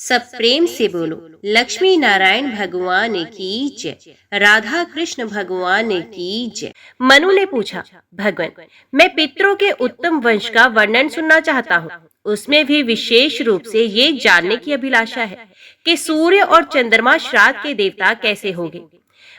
सब प्रेम से बोलो, लक्ष्मी नारायण भगवान की जय, राधा कृष्ण भगवान की जय। मनु ने पूछा, भगवान, मैं पितरों के उत्तम वंश का वर्णन सुनना चाहता हूँ। उसमें भी विशेष रूप से ये जानने की अभिलाषा है कि सूर्य और चंद्रमा श्राद्ध के देवता कैसे होंगे।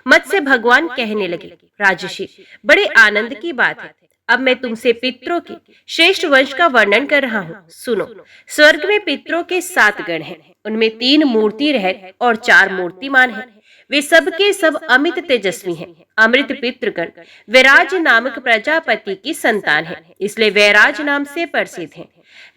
मत्स्य भगवान कहने लगे, राजर्षि, बड़े आनंद की बात है। अब मैं तुमसे पितरों के श्रेष्ठ वंश का वर्णन कर रहा हूँ। सुनो, स्वर्ग में पितरों के 7 गण हैं। उनमें 3 मूर्ति रहित और 4 मूर्तिमान हैं। वे सब के सब अमित तेजस्वी हैं। अमृत पितृगण वैराज नामक प्रजापति की संतान है, इसलिए वैराज नाम से प्रसिद्ध हैं।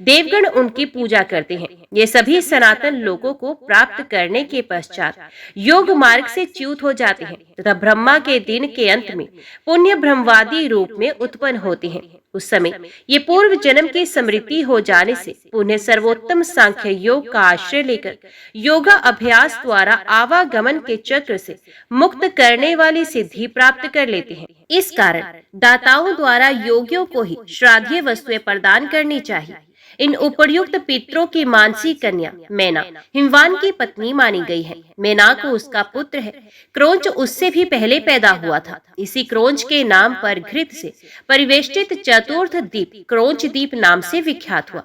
देवगण उनकी पूजा करते हैं। ये सभी सनातन लोगों को प्राप्त करने के पश्चात योग मार्ग से च्युत हो जाते हैं तथा ब्रह्मा के दिन के अंत में पुण्य ब्रह्मवादी रूप में उत्पन्न होते हैं। उस समय ये पूर्व जन्म की स्मृति हो जाने से पुण्य सर्वोत्तम सांख्य योग का आश्रय लेकर योगा अभ्यास द्वारा आवागमन के चक्र से मुक्त करने वाली सिद्धि प्राप्त कर लेते हैं। इस कारण दाताओं द्वारा योगियों को ही श्राद्धीय वस्तुएं प्रदान करनी चाहिए। इन उपर्युक्त पितरों की मानसी कन्या मैना हिमवान की पत्नी मानी गई है। मैना को उसका पुत्र है क्रोंच उससे भी पहले पैदा हुआ था। इसी क्रोंच के नाम पर घृत से परिवेष्टित चतुर्थ द्वीप क्रोंच द्वीप नाम से विख्यात हुआ।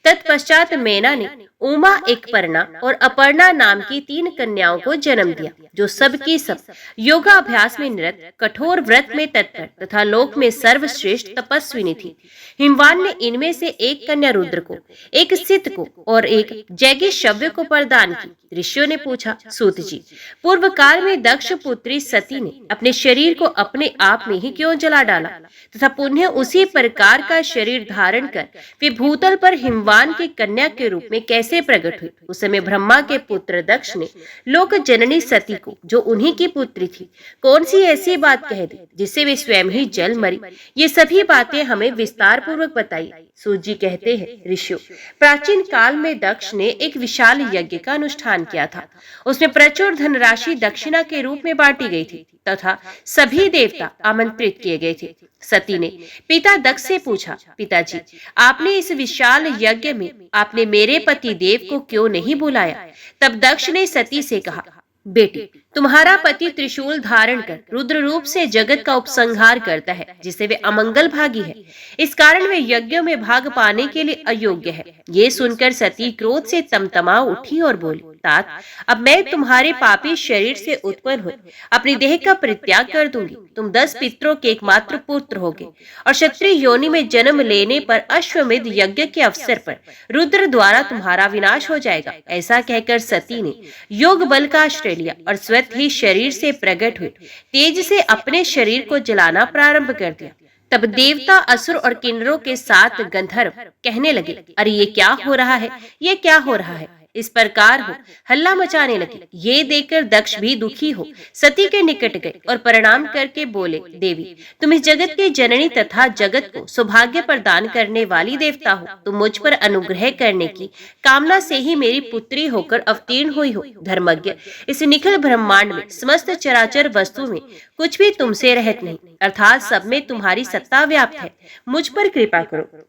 तत्पश्चात मैना ने उमा, एकपर्णा और अपर्णा नाम की 3 कन्याओं को जन्म दिया, जो सब की सब योगाभ्यास में निरत, कठोर व्रत में तत्पर तथा लोक में सर्वश्रेष्ठ तपस्विनी थी। हिमवान ने इनमें से एक कन्या रुद्र को, एक सित को और एक जैगिशव्य को प्रदान की। ऋषियों ने पूछा, सूत जी, पूर्व काल में दक्ष पुत्री सती ने अपने शरीर को अपने आप में ही क्यों जला डाला तथा पुण्य उसी प्रकार का शरीर धारण कर वे भूतल पर हिमवान की कन्या के रूप में कैसे प्रकट हुई। उस समय ब्रह्मा के पुत्र दक्ष ने लोक जननी सती को, जो उन्हीं की पुत्री थी, कौन सी ऐसी बात कह दी जिससे वे स्वयं ही जल मरी। ये सभी बातें हमें विस्तार पूर्वक बताई। सूत जी कहते हैं, ऋषियों, प्राचीन काल में दक्ष ने एक विशाल यज्ञ का अनुष्ठान किया था। उसमें प्रचुर धनराशि दक्षिणा के रूप में बांटी गई थी तथा सभी देवता आमंत्रित किए गए थे। सती ने पिता दक्ष से पूछा, पिताजी, आपने इस विशाल यज्ञ में आपने मेरे पति देव को क्यों नहीं बुलाया? तब दक्ष ने सती से कहा, बेटी, तुम्हारा पति त्रिशूल धारण कर रुद्र रूप से जगत का उपसंहार करता है, जिससे वे अमंगल भागी है। इस कारण वे यज्ञों में भाग पाने के लिए अयोग्य है। ये सुनकर सती क्रोध से तमतमा उठी और बोली, तात, अब मैं तुम्हारे पापी शरीर से उत्पन्न हुई अपनी देह का परित्याग कर दूंगी। तुम 10 पितरों के एकमात्र पुत्र होगे और क्षत्रिय योनि में जन्म लेने पर अश्वमेध यज्ञ के अवसर पर रुद्र द्वारा तुम्हारा विनाश हो जाएगा। ऐसा कहकर सती ने योग बल का आश्रय लिया और स्वतः ही शरीर से प्रकट हुए तेज से अपने शरीर को जलाना प्रारंभ कर दिया। तब देवता, असुर और किन्नरों के साथ गंधर्व कहने लगे, अरे ये क्या हो रहा है, ये क्या हो रहा है? इस प्रकार हो हल्ला मचाने लगे। ये देखकर दक्ष भी दुखी हो सती के निकट गए और प्रणाम करके बोले, देवी, तुम इस जगत की जननी तथा जगत को सौभाग्य प्रदान करने वाली देवता हो। तुम मुझ पर अनुग्रह करने की कामना से ही मेरी पुत्री होकर अवतीर्ण हुई हो। धर्मज्ञ, इस निखिल ब्रह्मांड में समस्त चराचर वस्तु में कुछ भी तुमसे रहत नहीं, अर्थात सब में तुम्हारी सत्ता व्याप्त है। मुझ पर कृपा करो।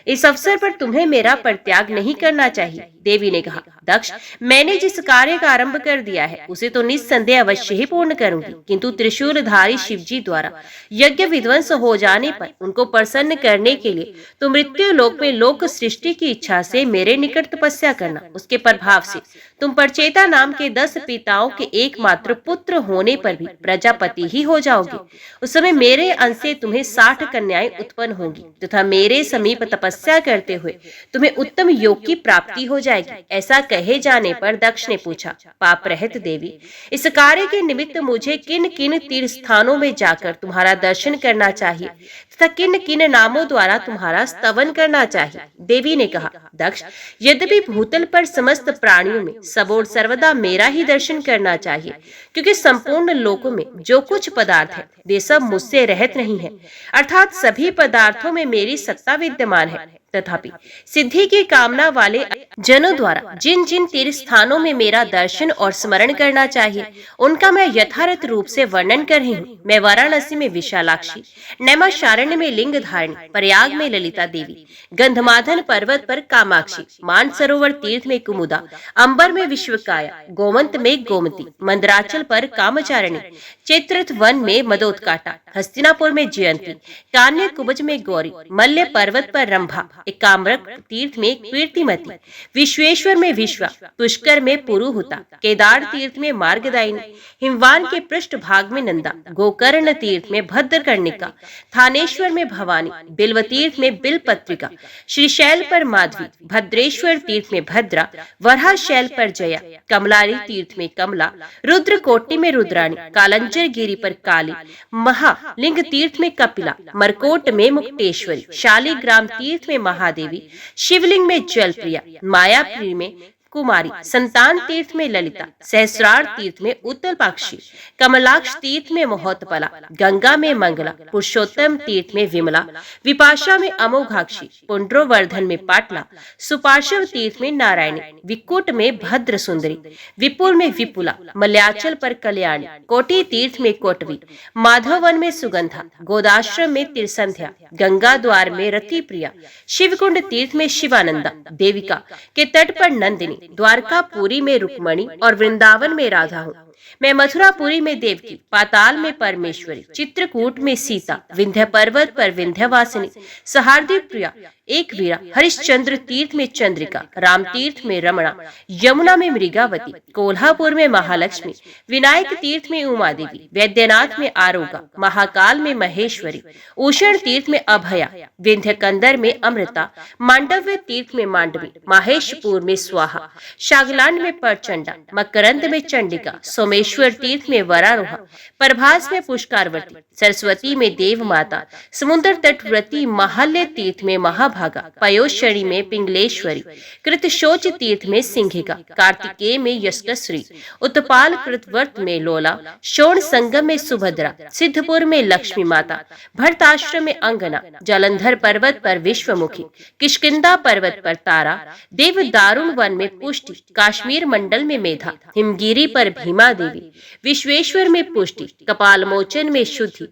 इस अवसर पर तुम्हें मेरा परित्याग नहीं करना चाहिए। देवी ने कहा, दक्ष, मैंने जिस कार्य का आरंभ कर दिया है उसे तो निस्संदेह अवश्य ही पूर्ण करूंगी, किंतु त्रिशूलधारी शिवजी द्वारा यज्ञ विध्वंस हो जाने पर उनको प्रसन्न करने के लिए तुम मृत्यु लोक में लोक सृष्टि की इच्छा से मेरे निकट तपस्या करना। उसके प्रभाव से तुम परचेता नाम के 10 पिताओं के एकमात्र पुत्र होने पर भी प्रजापति ही हो जाओगे। उस समय मेरे अंश से तुम्हें 60 कन्याएं उत्पन्न होंगी तथा मेरे समीप तपस्या करते हुए तुम्हें उत्तम योग की प्राप्ति हो जाएगी। ऐसा कहे जाने पर दक्ष ने पूछा, पाप रहित देवी, इस कार्य के निमित्त मुझे किन किन तीर्थ स्थानों में जाकर तुम्हारा दर्शन करना चाहिए तथा किन किन नामों द्वारा तुम्हारा स्तवन करना चाहिए? देवी ने कहा, दक्ष, यद्यपि भूतल पर समस्त प्राणियों में सबोर सर्वदा मेरा ही दर्शन करना चाहिए, क्योंकि संपूर्ण लोकों में जो कुछ पदार्थ है वे सब मुझसे रहित नहीं है, अर्थात सभी पदार्थों में मेरी सत्ता विद्यमान है। तथापि सिद्धि की कामना वाले जनों द्वारा जिन जिन तीर्थ स्थानों में मेरा दर्शन और स्मरण करना चाहिए, उनका मैं यथार्थ रूप से वर्णन कर रही हूँ। मैं वाराणसी में विशालाक्षी, नैमिषारण्य में लिंग धारिणी, प्रयाग में ललिता देवी, गंधमादन पर्वत पर कामाक्षी, मानसरोवर तीर्थ में कुमुदा, अंबर में विश्वकाया, गोमंत में गोमती, मंदराचल पर कामचारिणी, चित्रथ वन में मदोत्काटा, हस्तिनापुर में जयंती, कान्य कुब्ज में गौरी, मल्य पर्वत पर रंभा, एकाम्रक तीर्थ में कीर्तिमती, विश्वेश्वर में विश्वा, पुष्कर में पुरुहुता, केदार तीर्थ में मार्गदायिनी, हिमवान के पृष्ठ भाग में नंदा, गोकर्ण तीर्थ में भद्रकर्णिका, थानेश्वर में भवानी, बिल्व तीर्थ में बिलपत्रिका, श्रीशैल पर माधवी, भद्रेश्वर तीर्थ में भद्रा, वरहा शैल पर जया, कमलारी तीर्थ में कमला, रुद्रकोटि में रुद्राणी, कालंजर गिरी पर काली, महालिंग तीर्थ में कपिला, मरकोट में मुक्तेश्वरी, शालिग्राम तीर्थ में महादेवी, शिवलिंग में जलप्रिया, मायापुरी में कुमारी, संतान तीर्थ में ललिता, सहस्रार तीर्थ में उत्तलपाक्षी, कमलाक्ष तीर्थ में महोत्पला, गंगा में मंगला, पुरुषोत्तम तीर्थ में विमला, विपाशा में अमोघाक्षी, पुंड्रोवर्धन में पाटला, सुपार्श्व तीर्थ में नारायणी, विकुट में भद्र सुंदरी, विपुल में विपुला, मलयाचल पर कल्याणी, कोटि तीर्थ में कोटवी, माधवन में सुगंधा, गोदाश्रम में तिरसंध्या, गंगा द्वार में रति प्रिया, शिवकुंड तीर्थ में शिवानंदा, देविका के तट पर नंदिनी, द्वारकापुरी में रुक्मणी और वृंदावन में राधा हूँ। मैं मथुरापुरी में देवकी, पाताल में परमेश्वरी, चित्रकूट में सीता, विंध्य पर्वत पर विंध्यवासिनी, सहार्दी प्रिया, एक वीरा, हरिश्चंद्र तीर्थ में चंद्रिका, राम तीर्थ में रमणा, यमुना में मृगावती, कोल्हापुर में महालक्ष्मी, विनायक तीर्थ में उमा देवी, वैद्यनाथ में आरोगा, महाकाल में महेश्वरी, उषण तीर्थ में अभया, विंध्य कंदर में अमृता, मांडव्य तीर्थ में मांडवी, माहेशपुर में स्वाहा, शागलांड में प्रचंडा, मकरंद में चंडिका, सोमेश्वर तीर्थ में वरारोहा, प्रभास में पुष्कारवती, सरस्वती में देव माता, समुद्र तटव्रती, महाल्य तीर्थ में महाभागा, पयोशरी में पिंगलेश्वरी, कृतशोच तीर्थ में सिंहिका, कार्तिकेय में यशकश्री, उत्पाल कृतवर्त में लोला, शोण संगम में सुभद्रा, सिद्धपुर में लक्ष्मी माता, भरताश्रम में अंगना, जालंधर पर्वत पर विश्वमुखी, किष्किंधा पर्वत पर तारा, देव दारुण वन में पुष्टि, काश्मीर मंडल में मेधा, हिमगिरी पर भीमा देवी, विश्वेश्वर में पुष्टि, कपाल मोचन में शुद्धि,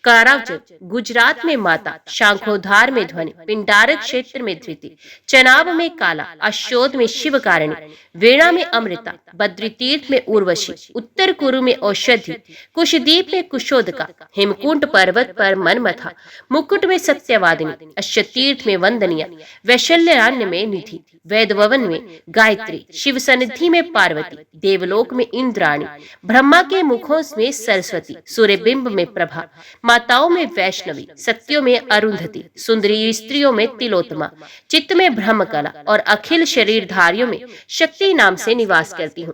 कारावजन, गुजरात में माता, शांखोधार में ध्वनि, पिंडारक क्षेत्र में धृति, चनाब में काला, अशोध में शिवकारिणी, वेणा में अमृता, बद्री तीर्थ में उर्वशी, उत्तर कुरु में औषधि, कुशदीप में कुशोदका, हेमकुंड पर्वत पर मनमथा, मुकुट में सत्यवादिनी, अश्वतीर्थ में वंदनिया, वैशल्यारण्य में निधि, वैदभवन में गायत्री, शिव सन्निधि में पार्वती, देवलोक में इंद्राणी, ब्रह्मा के मुखों में सरस्वती, सूर्यबिंब में प्रभा, माताओं में वैष्णवी, सत्यों में अरुंधति, सुंदरी स्त्रियों में तिलोत्तमा, चित्त में ब्रह्मकला और अखिल शरीरधारियों में शक्ति नाम से निवास करती हूँ।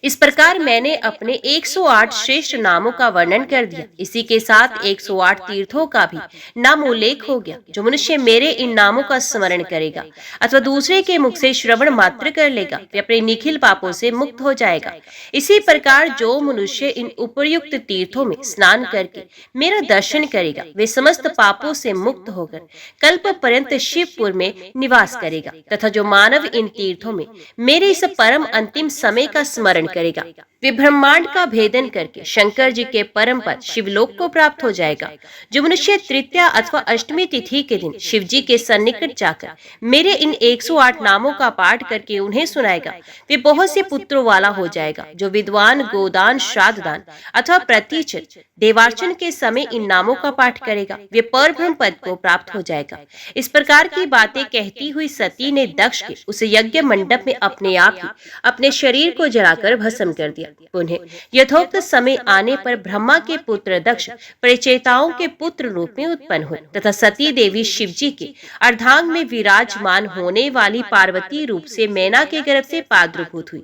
इस प्रकार मैंने अपने 108 श्रेष्ठ नामों का वर्णन कर दिया। इसी के साथ 108 तीर्थों का भी नाम उल्लेख हो गया। जो मनुष्य मेरे इन नामों का स्मरण करेगा अथवा दूसरे के मुख से श्रवण मात्र कर लेगा, वे अपने निखिल पापों से मुक्त हो जाएगा। इसी प्रकार जो मनुष्य इन उपयुक्त तीर्थों में स्नान करके मेरा दर्शन करेगा, वे समस्त पापों से मुक्त होकर कल्प पर्यंत शिवपुर में निवास करेगा। तथा जो मानव इन तीर्थों में मेरे इस परम अंतिम समय का स्मरण करेगा, वे ब्रह्मांड का भेदन करके शंकर जी के परम पद शिवलोक को प्राप्त हो जाएगा। जो मनुष्य तृतीया अथवा अष्टमी तिथि के दिन शिव जी के सन्निकट जाकर मेरे इन 108 नामों का पाठ करके उन्हें सुनाएगा, वे बहुत से पुत्रों वाला हो जाएगा। जो विद्वान गोदान, श्राद्ध दान अथवा प्रतिचित देवार्चन के समय इन नामों का पाठ करेगा, वे परब्रह्म पद को प्राप्त हो जाएगा। इस प्रकार की बातें कहती हुई सती ने दक्ष के उस यज्ञ मंडप में अपने आप ही अपने शरीर को जलाकर भस्म कर दिया। पुनः यथोक्त समय आने पर ब्रह्मा के पुत्र दक्ष परिचेताओं के पुत्र रूप में उत्पन्न हुए तथा सती देवी शिव जी के अर्धांग में विराजमान होने वाली पार्वती रूप से मैना के गर्भ से प्रादुर्भूत हुई,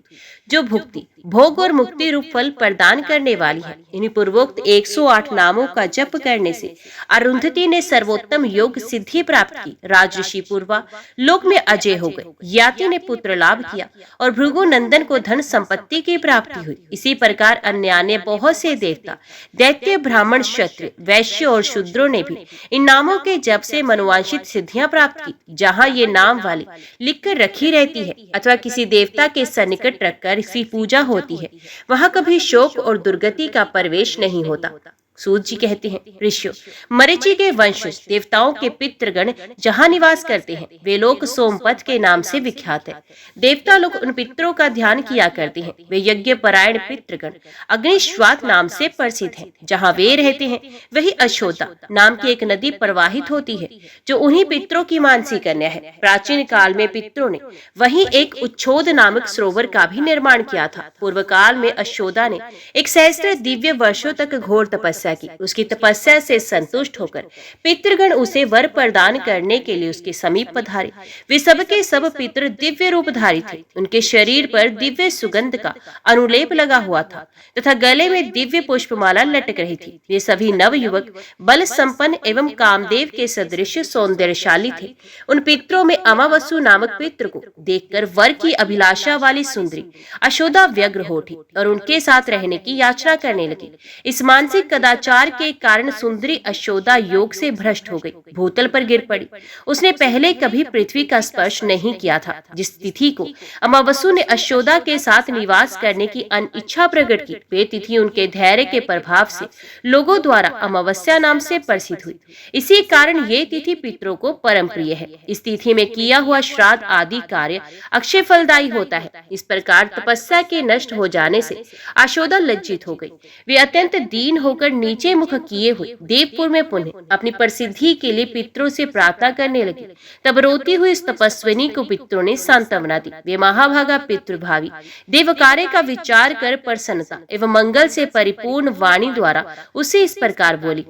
जो भुक्ति, भोग और मुक्ति रूप फल प्रदान करने वाली है। इन्हीं पूर्वोक्त 108 नामों का जप करने से अरुंधति ने सर्वोत्तम योग सिद्धि प्राप्त की, राजऋषि पूर्वा लोक में अजय हो गए, याति ने पुत्र लाभ किया और भृगु नंदन को धन संपत्ति की प्राप्ति हुई। हुई। इसी प्रकार अन्य बहुत से देवता, दैत्य, ब्राह्मण, क्षत्रिय, वैश्य और शूद्रों ने भी इन नामों के जप से मनोवांछित सिद्धियां प्राप्त की। जहाँ ये नाम वाली लिखकर रखी रहती है अथवा किसी देवता के सन्निकट रखकर इसकी पूजा होती है, वहाँ कभी शोक और दुर्गति का प्रवेश नहीं होता। सूत जी कहते हैं, ऋषियों, मरीचि के वंशज देवताओं के पितृगण जहाँ निवास करते हैं वे लोग सोमपथ के नाम से विख्यात है। देवता लोग उन पितरों का ध्यान किया करते हैं। वे यज्ञ परायण पितृगण अग्निश्वात नाम से प्रसिद्ध है। जहाँ वे रहते हैं वही अशोदा नाम की एक नदी प्रवाहित होती है जो उन्हीं पितरों की मानसी कन्या है। प्राचीन काल में पितरों ने वहीं एक उच्छोद नामक सरोवर का भी निर्माण किया था। पूर्व काल में अशोदा ने 1 सहस्त्र दिव्य वर्षों तक घोर तपस्या की। उसकी तपस्या से संतुष्ट होकर पितृगण उसे वर प्रदान करने के लिए उसके समीप पधारे। वे सबके सब पितृ दिव्य रूपधारी थे। उनके शरीर पर दिव्य सुगंध का अनुलेप लगा हुआ था तथा गले में दिव्य पुष्पमाला लटक रही थी। वे सभी नव युवक बल संपन्न एवं कामदेव के सदृश सौंदर्यशाली थे। उन पितरों में अमावसु नामक पितृ को देखकर वर की अभिलाषा वाली सुंदरी अशोदा व्यग्र हो उठी और उनके साथ रहने की याचना करने लगी। इस मानसिक कदाचार के कारण सुंदरी अशोदा योग से भ्रष्ट हो गई, भूतल पर गिर पड़ी। उसने पहले कभी पृथ्वी का स्पर्श नहीं किया था। जिस तिथि को अमावसु ने अशोदा के साथ निवास करने की अनिच्छा प्रकट की, वे तिथि उनके धैर्य के प्रभाव से लोगों द्वारा अमावस्या नाम से प्रसिद्ध हुई। इसी कारण ये तिथि पितरों को परम प्रिय है। इस तिथि में किया हुआ श्राद्ध आदि कार्य अक्षय फलदायी होता है। इस प्रकार तपस्या के नष्ट हो जाने से अशोदा लज्जित हो गई। वे अत्यंत दीन होकर नीचे मुख किए हुए देवपुर में पुनः अपनी प्रसिद्धि के लिए पितरों से प्रार्थना करने लगी। तब रोती हुई इस तपस्विनी को पितरों ने सांत्वना दी। वे महाभागा पितृभावी देव कार्य का विचार कर प्रसन्नता एवं मंगल से परिपूर्ण वाणी द्वारा उसे इस प्रकार बोली,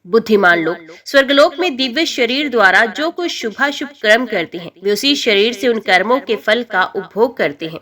बुद्धिमान लोग स्वर्गलोक में दिव्य शरीर द्वारा जो कुछ शुभाशुभ कर्म करते हैं वे उसी शरीर से उन कर्मों के फल का उपभोग करते हैं।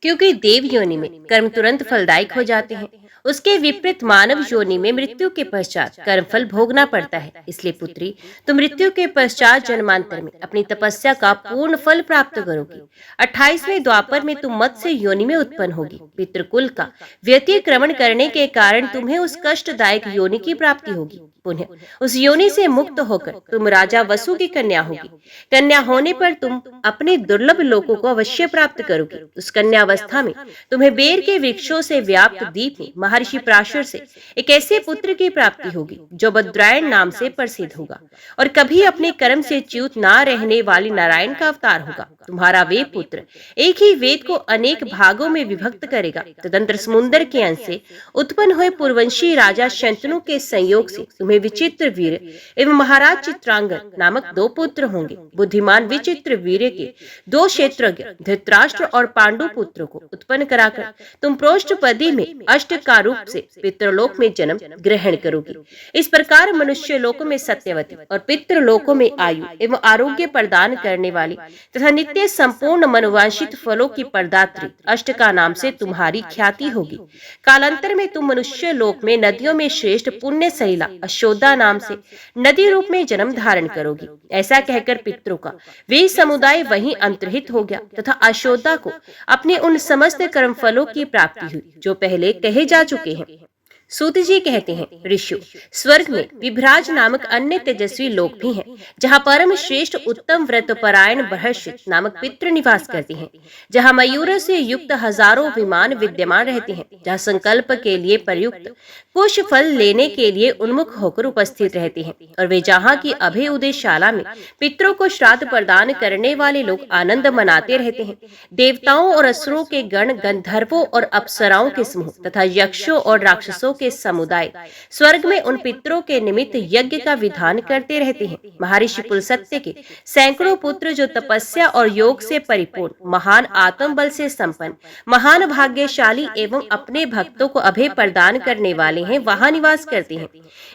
क्योंकि देव योनि में कर्म तुरंत फलदायक हो जाते हैं, उसके विपरीत मानव योनि में मृत्यु के पश्चात कर्मफल भोगना पड़ता है। इसलिए पुत्री, तुम मृत्यु के पश्चात जन्मांतर में अपनी तपस्या का पूर्ण फल प्राप्त करोगी। 28वें द्वापर में तुम मत्स्य योनि में उत्पन्न होगी। पितृकुल का व्यतिक्रमण करने के कारण तुम्हें उस कष्टदायक योनि की प्राप्ति होगी। पुनः उस योनि से मुक्त होकर तुम राजा वसु की कन्या होगी। कन्या होने पर तुम अपने दुर्लभ लोकों को अवश्य प्राप्त करोगी। उस कन्या अवस्था में तुम्हें बेर के वृक्षों से व्याप्त द्वीप में महर्षि पराशर से एक ऐसे पुत्र की प्राप्ति होगी जो भद्रायण नाम से प्रसिद्ध होगा और कभी अपने कर्म से च्युत ना रहने वाली नारायण का अवतार होगा। तुम्हारा वे पुत्र एक ही वेद को अनेक भागों में विभक्त करेगा। तदंतर समुद्र के अंश से उत्पन्न हुए पूर्ववंशी राजा शंतनु के संयोग से तुम्हें विचित्र वीर एवं महाराज चित्रांगद नामक 2 पुत्र होंगे। बुद्धिमान विचित्र वीर के 2 क्षेत्रज्ञ धृतराष्ट्र और पांडु पुत्रों को उत्पन्न कराकर तुम प्रोष्ठपदी में अष्ट का रूप से पितृलोक में जन्म ग्रहण करोगी। इस प्रकार मनुष्य लोकों में सत्यवती और पितृलोकों में आयु एवं आरोग्य प्रदान करने वाली तथा नित्य संपूर्ण मनोवांछित फलों की प्रदात्री अष्टका नाम से तुम्हारी ख्याति होगी। कालांतर में तुम मनुष्य लोक में नदियों में श्रेष्ठ पुण्य सलिला अशोदा नाम से नदी रूप में जन्म धारण करोगी। ऐसा कहकर पितरों का वे समुदाय वहीं अंतर्हित हो गया तथा अशोदा को अपने उन समस्त कर्म फलों की प्राप्ति हुई जो पहले कहे जा चुके हैं। सूत जी कहते हैं, ऋषियों, स्वर्ग में विभ्राज नामक अन्य तेजस्वी लोक भी हैं, जहाँ परम श्रेष्ठ उत्तम व्रतपरायण बृहस्पति नामक पितृ निवास करते हैं, जहाँ मयूर से युक्त हजारों विमान विद्यमान रहते हैं, जहाँ संकल्प के लिए प्रयुक्त कुश फल लेने के लिए उन्मुख होकर उपस्थित रहते हैं, और वे जहाँ की अभय उदयशाला में पितरों को श्राद्ध प्रदान करने वाले लोग आनंद मनाते रहते हैं। देवताओं और असुरों के गण, गंधर्वों और अप्सराओं के समूह तथा यक्षों और राक्षसों के समुदाय स्वर्ग में उन पितरों के निमित्त यज्ञ का विधान करते रहते हैं। महर्षि पुलस्त्य के सैकड़ों पुत्र जो तपस्या और योग से परिपूर्ण, महान आत्म बल से संपन्न, महान भाग्यशाली एवं अपने भक्तों को अभय प्रदान करने वाले हैं, वहां निवास करते हैं।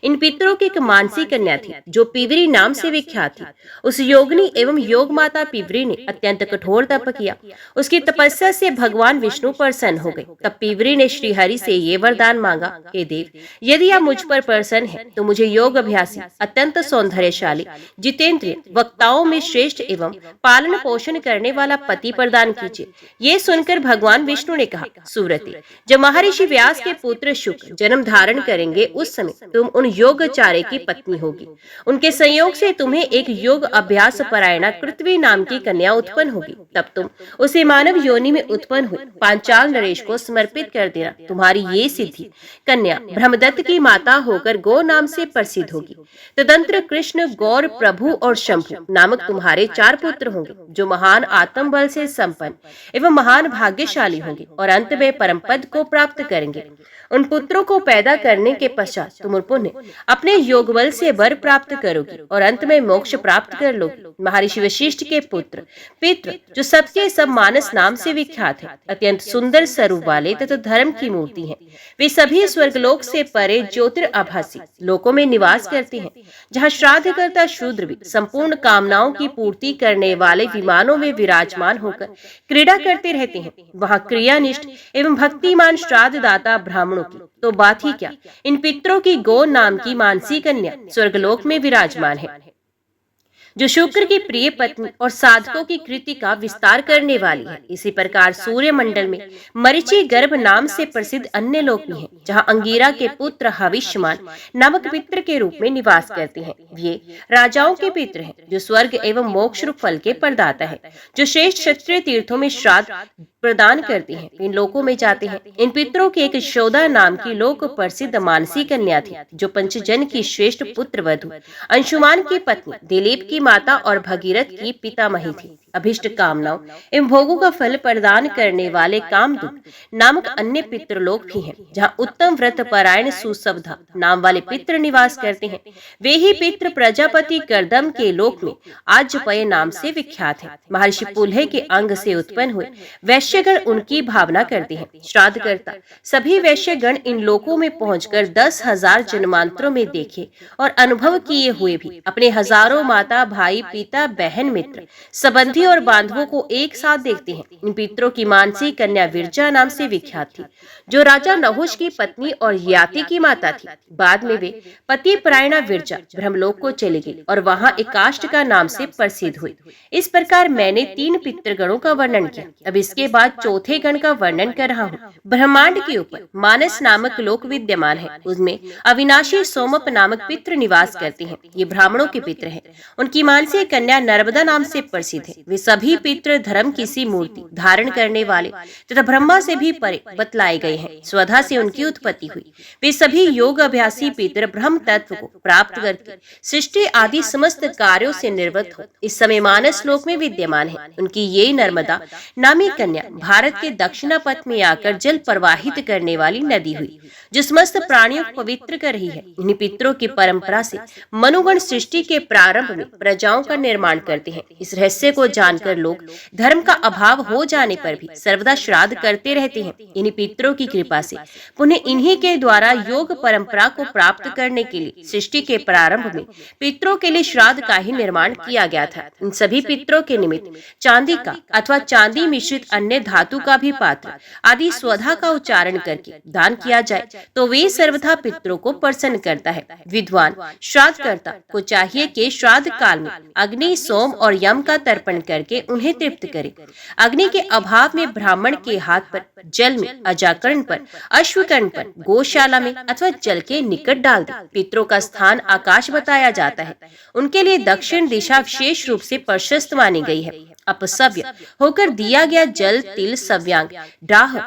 इन पितरों की एक मानसी कन्या थी जो पिवरी नाम से विख्यात थी। उस योगिनी एवं योग माता पिवरी ने अत्यंत कठोर तप किया। उसकी तपस्या से भगवान विष्णु प्रसन्न हो गए। तब पिवरी ने श्रीहरि से ये वरदान मांगा हे देव, यदि आप मुझ पर प्रसन्न हैं तो मुझे योग अभ्यासी, अत्यंत सौंदर्यशाली, जितेंद्रिय, वक्ताओं में श्रेष्ठ एवं पालन पोषण करने वाला पति प्रदान कीजिए। ये सुनकर भगवान विष्णु ने कहा, सुव्रते, जब महर्षि व्यास के पुत्र शुक्र जन्म धारण करेंगे उस समय तुम उन योगाचार्य की पत्नी होगी। उनके संयोग से तुम्हें एक योग अभ्यास परायणा कृतवी नाम की कन्या उत्पन्न होगी। तब तुम उसे मानव योनि में उत्पन्न हुए पांचाल नरेश को समर्पित कर देना। तुम्हारी ये सिद्धि कन्या ब्रह्मदत्त की माता होकर गौ नाम से प्रसिद्ध होगी। तदंतर कृष्ण, गौर, प्रभु और शंभु नामक तुम्हारे 4 पुत्र होंगे जो महान आत्म बल से संपन्न एवं महान भाग्यशाली होंगे और अंत में परम पद को प्राप्त करेंगे। उन पुत्रों को पैदा करने के पश्चात तुम पुण्य अपने योग बल से वर प्राप्त करोगी और अंत में मोक्ष प्राप्त कर लोगी। महर्षि वशिष्ठ के पुत्र पितृ जो सबके सब मानस नाम से विख्यात है, अत्यंत सुंदर स्वरूप वाले तथा धर्म की मूर्ति हैं। वे सभी स्वर्गलोक से परे ज्योतिराभासी लोकों में निवास करते हैं, जहाँ श्राद्ध करता शूद्र भी संपूर्ण कामनाओं की पूर्ति करने वाले विमानों में विराजमान होकर क्रीड़ा करते रहते हैं। वहाँ क्रियानिष्ठ एवं भक्तिमान श्राद्ध दाता ब्राह्मणों की तो बात ही क्या, इन पितरों की गौ नाम की मानसी कन्या स्वर्गलोक में विराजमान है, जो शुक्र की प्रिय पत्नी और साधकों की कृति का विस्तार करने वाली है। इसी प्रकार सूर्य मंडल में मरीचि गर्भ नाम से प्रसिद्ध अन्य लोक भी हैं, जहाँ अंगिरा के पुत्र हविष्यमान नामक पितृ के रूप में निवास करते हैं। ये राजाओं के पितृ हैं, जो स्वर्ग एवं मोक्ष रूप फल के प्रदाता है, जो श्रेष्ठ क्षत्रिय तीर्थों में श्राद्ध प्रदान करते हैं, इन लोकों में जाते हैं। इन पितरों की एक यशोदा नाम की लोक प्रसिद्ध मानसी कन्या थी, जो पंचजन की श्रेष्ठ पुत्र वधु, अंशुमान की पत्नी, दिलीप की माता और भगीरथ की पितामही थी। अभिष्ट कामनाओं एवं भोगों का फल प्रदान करने वाले कामदूत नामक अन्य पितृलोक भी हैं, जहाँ उत्तम व्रत परायण सुसवधा नाम वाले पितृ निवास करते हैं। वे ही पितृ प्रजापति करदम के लोक में आज्यपय नाम से विख्यात हैं। महर्षि पुलह के अंग से उत्पन्न हुए वैश्यगण उनकी भावना करते हैं। श्राद्ध करता सभी वैश्यगण इन लोकों में पहुंचकर 10,000 जन्मांतरों में देखे और अनुभव किए हुए भी अपने हजारों माता, भाई, पिता, बहन, मित्र, संबंधी और बांधवों को एक साथ देखते हैं। इन पितरों की मानसी कन्या विरजा नाम से विख्यात थी, जो राजा नहुष की पत्नी और याति की माता थी। बाद में वे पति परायणा विरजा ब्रह्मलोक को चली गई और वहां एकाष्टका नाम से प्रसिद्ध हुई। इस प्रकार मैंने 3 पितृगणों का वर्णन किया। अब इसके बाद चौथे गण का वर्णन कर रहा हूँ। ब्रह्मांड के ऊपर मानस नामक लोक विद्यमान है, उसमें अविनाशी सोमप नामक पितृ निवास करते हैं। ये ब्राह्मणों के पितृ हैं। उनकी मानसी कन्या नर्मदा नाम से प्रसिद्ध है। वे सभी पितृ धर्म की सी मूर्ति धारण करने वाले तथा ब्रह्मा से भी परे बतलाए गए हैं। स्वधा से उनकी उत्पत्ति हुई। वे सभी योग अभ्यासी पितृ ब्रह्म तत्व को प्राप्त करके सृष्टि आदि समस्त कार्यों से निवृत्त हो इस समय मानस लोक में विद्यमान है। उनकी ये नर्मदा नामी कन्या भारत के दक्षिणा पथ में आकर जल प्रवाहित करने वाली नदी हुई, जो समस्त प्राणियों को पवित्र कर रही है। इन्हीं पितरों की परंपरा से मनुगण सृष्टि के प्रारंभ में प्रजाओं का निर्माण करते हैं। इस रहस्य को जानकर लोग धर्म का अभाव हो जाने पर भी सर्वदा श्राद्ध करते रहते हैं। इन्हीं पितरों की कृपा से पुनः इन्हीं के द्वारा योग परंपरा को प्राप्त करने के लिए सृष्टि के प्रारंभ में पितरों के लिए श्राद्ध का ही निर्माण किया गया था। इन सभी पितरों के निमित्त चांदी का अथवा चांदी मिश्रित अन्य धातु का भी पात्र आदि स्वधा का उच्चारण करके दान किया जाए तो वे सर्वथा पितरों को प्रसन्न करता है। विद्वान श्राद्धकर्ता को चाहिए कि श्राद्ध काल में अग्नि, सोम और यम का तर्पण करके उन्हें तृप्त करे। अग्नि के अभाव में ब्राह्मण के हाथ पर जल में, अजाकर्ण पर, अश्वकर्ण पर, गौशाला में अथवा जल के निकट डाल दे। पितरों का स्थान आकाश बताया जाता है। उनके लिए दक्षिण दिशा विशेष रूप से प्रशस्त मानी गई है। अपसव्य होकर दिया गया जल, तिल, सव्यांग, डाह,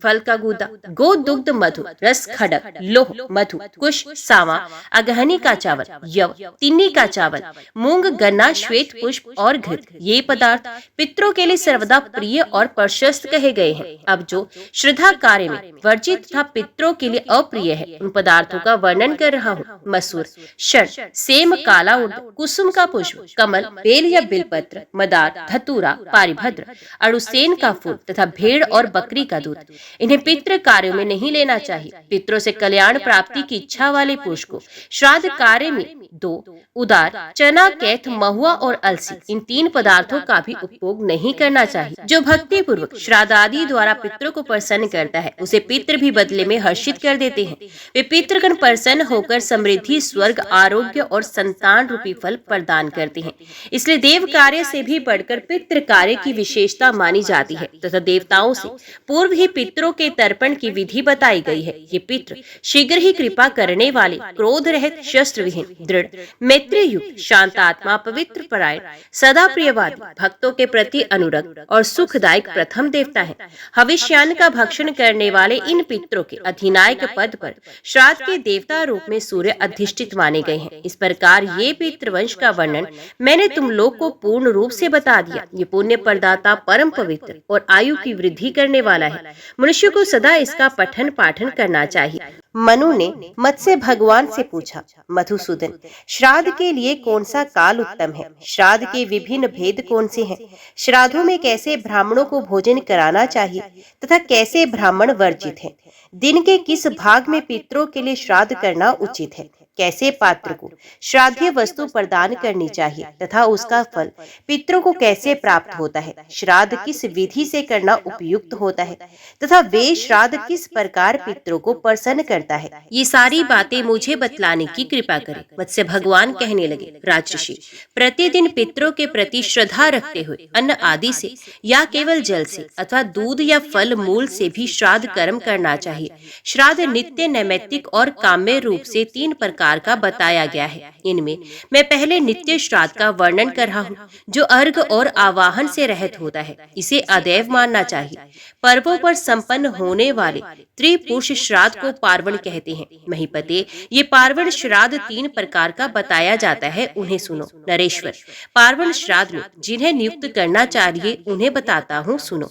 फल का गूदा, गो दुग्ध, मधु, रस, खडक, लोह, मधु, कुश, सावा, अगहनी का चावल, यव, तिन्नी का चावल, मूंग, गन्ना, श्वेत पुष्प और घृत, ये पदार्थ पितरों के लिए सर्वदा प्रिय और प्रशस्त कहे गए हैं। अब जो श्रद्धा कार्य में वर्जित तथा पितरों के लिए अप्रिय है, उन पदार्थों का वर्णन कर रहा हूँ। मसूर, शण, सेम, काला उर्द, कुसुम का पुष्प, कमल, बेल या बिलपत्र, मदार, धतूरा, पारिभद्र, अड़ुसेन का फूल तथा भेड़ और बकरी का दूध। इन्हें पितृ कार्यों में नहीं लेना चाहिए। पितरों से कल्याण प्राप्ति की इच्छा वाले पुरुष को श्राद्ध कार्य में 2 उदार, चना, कैथ, महुआ और अलसी, इन 3 पदार्थों का भी उपभोग नहीं करना चाहिए। जो भक्ति पूर्वक श्राद्ध आदि द्वारा पितरों को प्रसन्न करता है, उसे पितृ भी बदले में हर्षित कर देते हैं। वे पितृगण प्रसन्न होकर समृद्धि, स्वर्ग, आरोग्य और संतान रूपी फल प्रदान करते हैं। इसलिए देव कार्य से भी बढ़कर पितृ कार्य की विशेषता मानी जाती है तथा देवताओं से पूर्व ही पितरों के तर्पण की विधि बताई गई है। ये पितृ शीघ्र ही कृपा करने वाले, क्रोध रहित, शस्त्र विहीन, दृढ़, मैत्री युक्त, शांत आत्मा, पवित्र परायण, सदा प्रियवादी, भक्तों के प्रति अनुरक्त और सुखदायक प्रथम देवता है। हविष्यान्न का भक्षण करने वाले इन पितरों के अधिनायक पद पर श्राद्ध के देवता रूप में सूर्य अधिष्ठित माने गए हैं। इस प्रकार ये पितृवंश का वर्णन मैंने तुम लोग को पूर्ण रूप से बता दिया। ये पुण्य प्रदाता, परम पवित्र और आयु की वृद्धि करने वाला है। मनुष्य को सदा इसका पठन पाठन करना चाहिए। मनु ने मत्स्य भगवान से पूछा, मधुसूदन, श्राद्ध के लिए कौन सा काल उत्तम है? श्राद्ध के विभिन्न भेद कौन से हैं? श्राद्धों में कैसे ब्राह्मणों को भोजन कराना चाहिए तथा कैसे ब्राह्मण वर्जित हैं? दिन के किस भाग में पितरों के लिए श्राद्ध करना उचित है? कैसे पात्र को श्राद्धीय वस्तु प्रदान करनी चाहिए तथा उसका फल पितरों को कैसे प्राप्त होता है? श्राद्ध किस विधि से करना उपयुक्त होता है तथा वे श्राद्ध किस प्रकार पितरों को प्रसन्न करता है? ये सारी बातें मुझे बतलाने की कृपा करें। मत्स्य भगवान कहने लगे, राजर्षि, प्रतिदिन पितरों के प्रति श्रद्धा रखते हुए अन्न आदि से या केवल जल से अथवा दूध या फल मूल से भी श्राद्ध कर्म करना चाहिए। श्राद्ध नित्य, नैमित्तिक और काम्य रूप से 3 प्रकार का बताया गया है। इनमें मैं पहले नित्य श्राद्ध का वर्णन कर रहा हूँ, जो अर्घ और आवाहन से रहित होता है। इसे अदैव मानना चाहिए। पर्वों पर संपन्न होने वाले त्रिपुरुष श्राद्ध को पार्वण कहते हैं। महीपते, ये पार्वण श्राद्ध 3 प्रकार का बताया जाता है, उन्हें सुनो। नरेश्वर, पार्वण श्राद्ध में जिन्हें नियुक्त करना चाहिए उन्हें बताता हूँ, सुनो।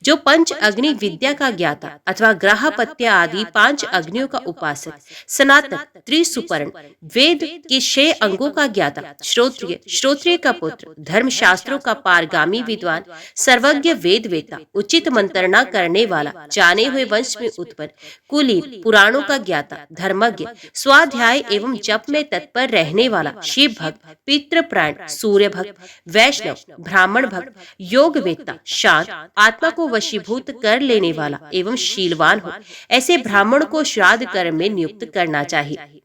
जो पंच अग्नि विद्या का ज्ञाता अथवा ग्रहपत्य आदि 5 अग्नियों का उपासक, सनातन, त्रिसुपर्ण, वेद के 6 अंगों का ज्ञाता, श्रोत्रिय, श्रोत्रिय का पुत्र, धर्म शास्त्रों का पारगामी विद्वान, सर्वज्ञ वेद वेता, उचित मंत्रणा करने वाला, जाने हुए वंश में उत्पन्न, कुलीन, पुराणों का ज्ञाता, धर्मज्ञ, स्वाध्याय एवं जप में तत्पर रहने वाला, शिव भक्त, पितृप्राण, सूर्य भक्त, वैष्णव, ब्राह्मण भक्त, योग वेत्ता, शांत, आत्मा को वशीभूत कर लेने वाला एवं शीलवान हो, ऐसे ब्राह्मण को श्राद्ध कर्म में नियुक्त करना चाहिए।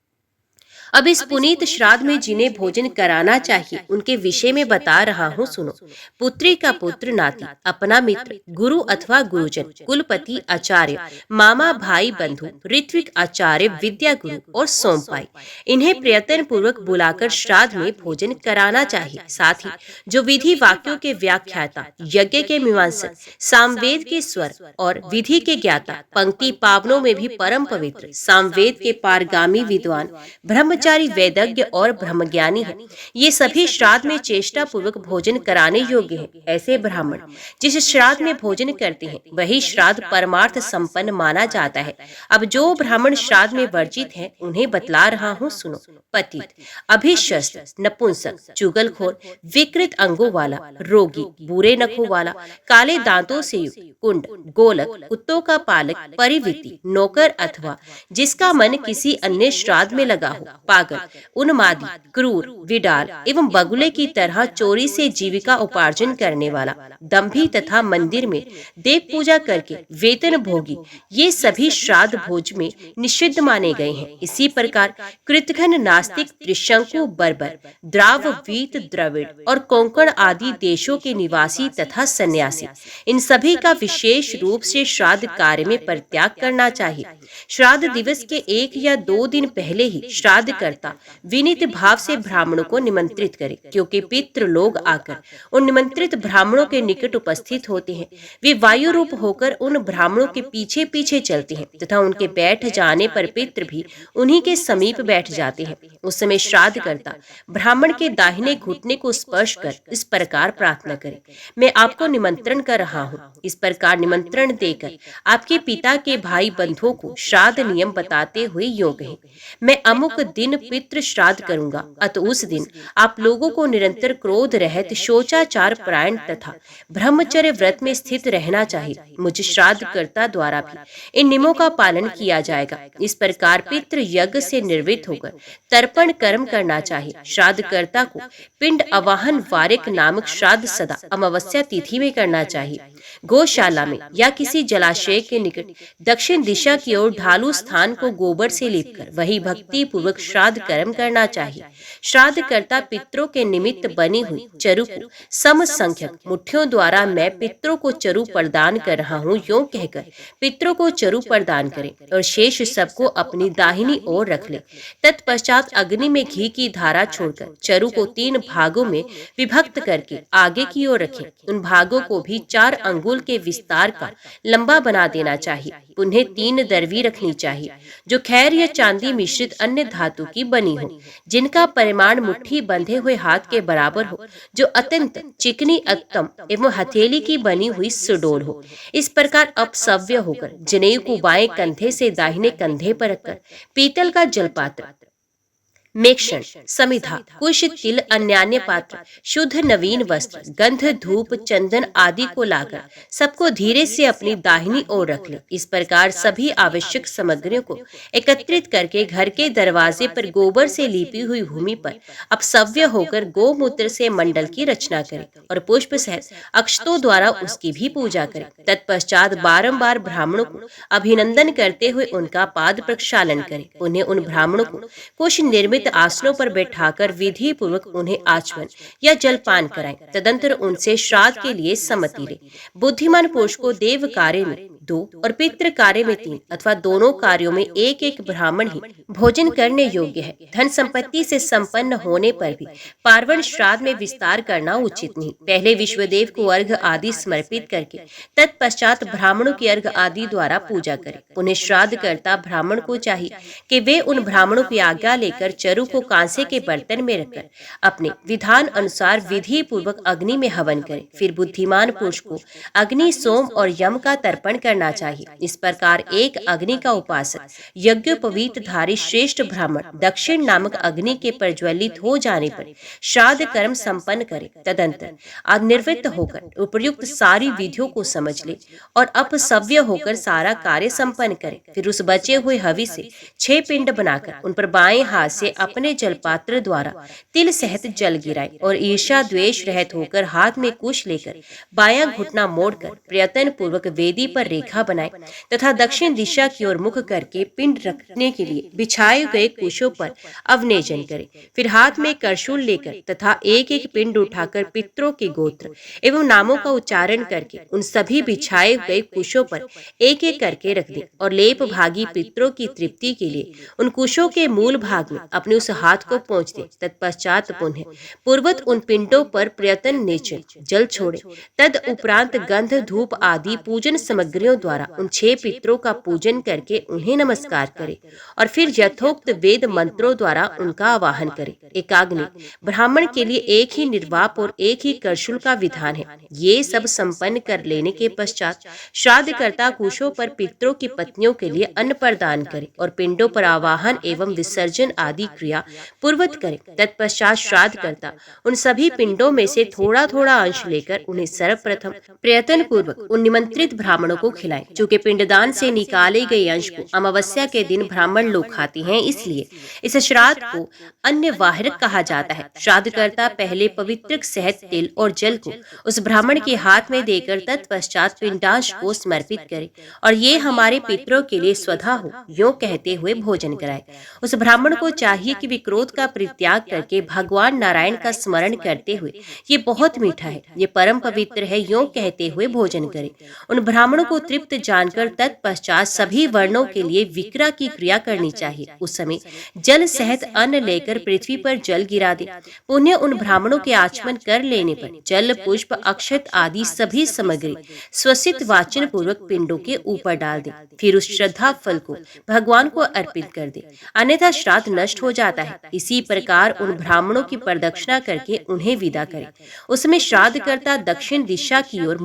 अब इस पुनीत श्राद्ध में जिन्हें भोजन कराना चाहिए उनके विषय में बता रहा हूँ, सुनो। पुत्री का पुत्र, नाती, अपना मित्र, गुरु अथवा गुरुजन, कुलपति, आचार्य, मामा, भाई, बंधु, ऋत्विक, आचार्य, विद्या गुरु और सोमपाई, इन्हें प्रयत्न पूर्वक बुलाकर श्राद्ध में भोजन कराना चाहिए। साथ ही जो विधि वाक्यों के व्याख्याता, यज्ञ के मीमांसक, सामवेद के स्वर और विधि के ज्ञाता, पंक्ति पावनों में भी परम पवित्र, सामवेद के पारगामी विद्वान, ब्रह्मचारी, वेदज्ञ और ब्रह्मज्ञानी है, ये सभी श्राद्ध में चेष्टा पूर्वक भोजन कराने योग्य हैं। ऐसे ब्राह्मण जिस श्राद्ध में भोजन करते हैं वही श्राद्ध परमार्थ संपन्न माना जाता है। अब जो ब्राह्मण श्राद्ध में वर्जित हैं उन्हें बतला रहा हूँ, सुनो। पतित, अभिशस्त्र, नपुंसक, चुगलखोर, विकृत अंगों वाला, रोगी, बुरे नखों वाला, काले दांतों से युक्त, कुंड, गोलक, कुत्तों का पालक, परिविति, नौकर अथवा जिसका मन किसी अन्य श्राद्ध में लगा हो, पागल, उन्मादी, क्रूर, विडाल एवं बगुले की तरह चोरी से जीविका उपार्जन करने वाला, दंभी तथा मंदिर में देव पूजा करके वेतन भोगी, ये सभी श्राद्ध भोज में निषिद्ध माने गए हैं। इसी प्रकार कृतघ्न, नास्तिक, त्रिशंकु, बर्बर, द्राववीत, द्रविड़ और कोंकण आदि देशों के निवासी तथा सन्यासी, इन सभी का विशेष रूप से श्राद्ध कार्य में परित्याग करना चाहिए। श्राद्ध दिवस के 1 या 2 दिन पहले ही श्राद्ध करता विनीत भाव से ब्राह्मणों को निमंत्रित करे, क्योंकि पितृ लोग आकर उन निमंत्रित ब्राह्मणों के निकट उपस्थित होते हैं। वे वायु रूप होकर उन ब्राह्मणों के पीछे पीछे चलते हैं तथा उनके बैठ जाने पर पितृ भी उन्हीं के समीप बैठ जाते हैं। उस समय श्राद्ध करता ब्राह्मण के दाहिने घुटने को स्पर्श कर इस प्रकार प्रार्थना करे, मैं आपको निमंत्रण कर रहा हूँ। इस प्रकार निमंत्रण देकर आपके पिता के भाई बंधुओं को श्राद्ध नियम बताते हुए योग है, मैं अमुक दिन दिन पितृ श्राद्ध करूंगा, अतः उस दिन आप लोगों को निरंतर क्रोध रहित, शोचाचार परायण तथा ब्रह्मचर्य व्रत में स्थित रहना चाहिए। मुझ श्राद्धकर्ता द्वारा भी इन नियमों का पालन किया जाएगा। इस प्रकार पितृ यज्ञ से निर्वृत्त होकर तर्पण कर्म करना चाहिए। श्राद्धकर्ता को पिंड आवाहन वारिक नामक श्राद्ध सदा अमावस्या तिथि में करना चाहिए। गौशाला में या किसी जलाशय के निकट दक्षिण दिशा की ओर ढालू स्थान को गोबर से लीपकर वही भक्ति पूर्वक श्राद्ध कर्म करना चाहिए। श्राद्धकर्ता पितरों के निमित्त बनी हुई चरु को सम संख्यक मुट्ठियों द्वारा मैं पितरों को चरु प्रदान कर रहा हूँ यूं कहकर पितरों को चरु प्रदान करें और शेष सबको अपनी दाहिनी ओर रख ले। तत्पश्चात अग्नि में घी की धारा छोड़कर चरु को 3 भागों में विभक्त करके आगे की ओर रखें। उन भागों को भी 4 अंगुल के विस्तार का लंबा बना देना चाहिए। उन्हें 3 दरवी रखनी चाहिए जो खैर या चांदी मिश्रित अन्य धातु की बनी हो, जिनका परिमाण मुट्ठी बंधे हुए हाथ के बराबर हो, जो अत्यंत चिकनी उत्तम एवं हथेली की बनी हुई सुडोल हो। इस प्रकार अपसव्य होकर जनेऊ को बाएं कंधे से दाहिने कंधे पर रखकर पीतल का जलपात्र, मेक्षण, समिधा, कुश, तिल, अन्यान्य पात्र, शुद्ध नवीन वस्त्र, गंध, धूप, चंदन आदि को लाकर सबको धीरे से अपनी दाहिनी ओर रख ले। इस प्रकार सभी आवश्यक सामग्रियों को एकत्रित करके घर के दरवाजे पर गोबर से लीपी हुई भूमि पर अपसव्य होकर गोमूत्र से मंडल की रचना करें और पुष्प सहित अक्षतों द्वारा उसकी भी पूजा करें। तत्पश्चात बारंबार ब्राह्मणों को अभिनंदन करते हुए उनका पाद प्रक्षालन करें। उन्हें उन ब्राह्मणों को कुछ निर्मित आसनों पर बैठाकर विधि पूर्वक उन्हें आचमन या जलपान कराएं। तदंतर उनसे श्राद्ध के लिए सम्मति ले। बुद्धिमान पुरुष को देव कार्य में 2 और पितृ कार्य में 3 अथवा दोनों कार्यों में 1-1 ब्राह्मण ही भोजन करने योग्य है। धन संपत्ति से संपन्न होने पर भी पार्वण श्राद्ध में विस्तार करना उचित नहीं। पहले विश्वदेव को अर्घ आदि समर्पित करके तत्पश्चात ब्राह्मणों की अर्घ आदि द्वारा पूजा करें। उन्हें श्राद्ध करता ब्राह्मण को चाहिए कि वे उन ब्राह्मणों की आज्ञा लेकर चरु को कांसे के बर्तन में रखकर अपने विधान अनुसार विधि पूर्वक अग्नि में हवन करें। फिर बुद्धिमान पुरुष को अग्नि, सोम और यम का तर्पण करना चाहिए। इस प्रकार एक अग्नि का उपासक यज्ञोपवीत धारी श्रेष्ठ ब्राह्मण दक्षिण नामक अग्नि के प्रज्वलित हो जाने पर श्राद्ध कर्म संपन्न करे। तदंतर निवृत्त होकर उपयुक्त सारी विधियों को समझ ले और अपसव्य होकर सारा कार्य संपन्न करे। फिर उस बचे हुए हवि से 6 पिंड बनाकर उन पर बाएं हाथ से अपने जलपात्र द्वारा तिल सहित जल गिराए और ईर्ष्या द्वेष रहित होकर हाथ में कुश लेकर बायां घुटना मोड़कर प्रयत्न पूर्वक वेदी पर रेखा बनाए तथा दक्षिण दिशा की ओर मुख करके पिंड रखने के लिए बिछाए गए कुशों पर अवनेजन करे। फिर हाथ में करशूल लेकर तथा 1-1 पिंड उठाकर पितरों के गोत्र एवं नामों का उच्चारण करके उन सभी बिछाए गए कुशों पर 1-1 करके रख दे और लेप भागी पितरों की तृप्ति के लिए उन कुशों के मूल भाग में अपने उस हाथ को पहुँच दे। तत्पश्चात पुनः पूर्वत उन पिंडों पर प्रयत्न नेचन जल छोड़े। तद उपरांत गंध, धूप आदि पूजन सामग्रियों द्वारा उन 6 पितरों का पूजन करके उन्हें नमस्कार करे और फिर यथोक्त वेद मंत्रों द्वारा उनका आवाहन करे। एकाग्नि ब्राह्मण के लिए एक ही निर्वाप और एक ही करशूल का विधान है। ये सब संपन्न कर लेने के पश्चात श्राद्धकर्ता कुशों पर पितरों की पत्नियों के लिए अन्न प्रदान करे और पिंडों पर आवाहन एवं विसर्जन आदि क्रिया पूर्वत करे। तत्पश्चात श्राद्धकर्ता उन सभी पिंडों में से थोड़ा थोड़ा अंश लेकर उन्हें सर्वप्रथम प्रयत्न पूर्वक उन निमंत्रित ब्राह्मणों को खिलाएं। चूंकि पिंडदान से निकाले गए अंश को अमावस्या के दिन ब्राह्मण लोग खाते हैं, इसलिए इस श्राद्ध को अन्य वाहिरक कहा जाता है। श्राद्धकर्ता पहले पवित्र सहित तिल और जल को उस ब्राह्मण के हाथ में देकर तत्पश्चात पिंडांश को समर्पित करे और ये हमारे पितरों के लिए स्वधा हो यूं कहते हुए भोजन कराए। उस ब्राह्मण को चाहिए कि वे क्रोध का परित्याग करके भगवान नारायण का स्मरण करते हुए ये बहुत मीठा है, ये परम पवित्र है यूं कहते हुए भोजन करे। उन ब्राह्मणों को तृप्त जानकर तत्पश्चात सभी वर्णों के लिए विक्रा की क्रिया करनी चाहिए। उस समय जल सहित अन्न लेकर पृथ्वी पर जल गिरा दे। पुण्य उन ब्राह्मणों के आचमन कर लेने पर जल, पुष्प, अक्षत आदि सभी सामग्री स्वसित वाचन पूर्वक पिंडों के ऊपर डाल दे। फिर उस श्रद्धा फल को भगवान को अर्पित कर दे, अन्यथा श्राद्ध नष्ट हो जाता है। इसी प्रकार उन ब्राह्मणों की प्रदक्षिणा करके उन्हें विदा करे। उसमें श्राद्धकर्ता दक्षिण दिशा की ओर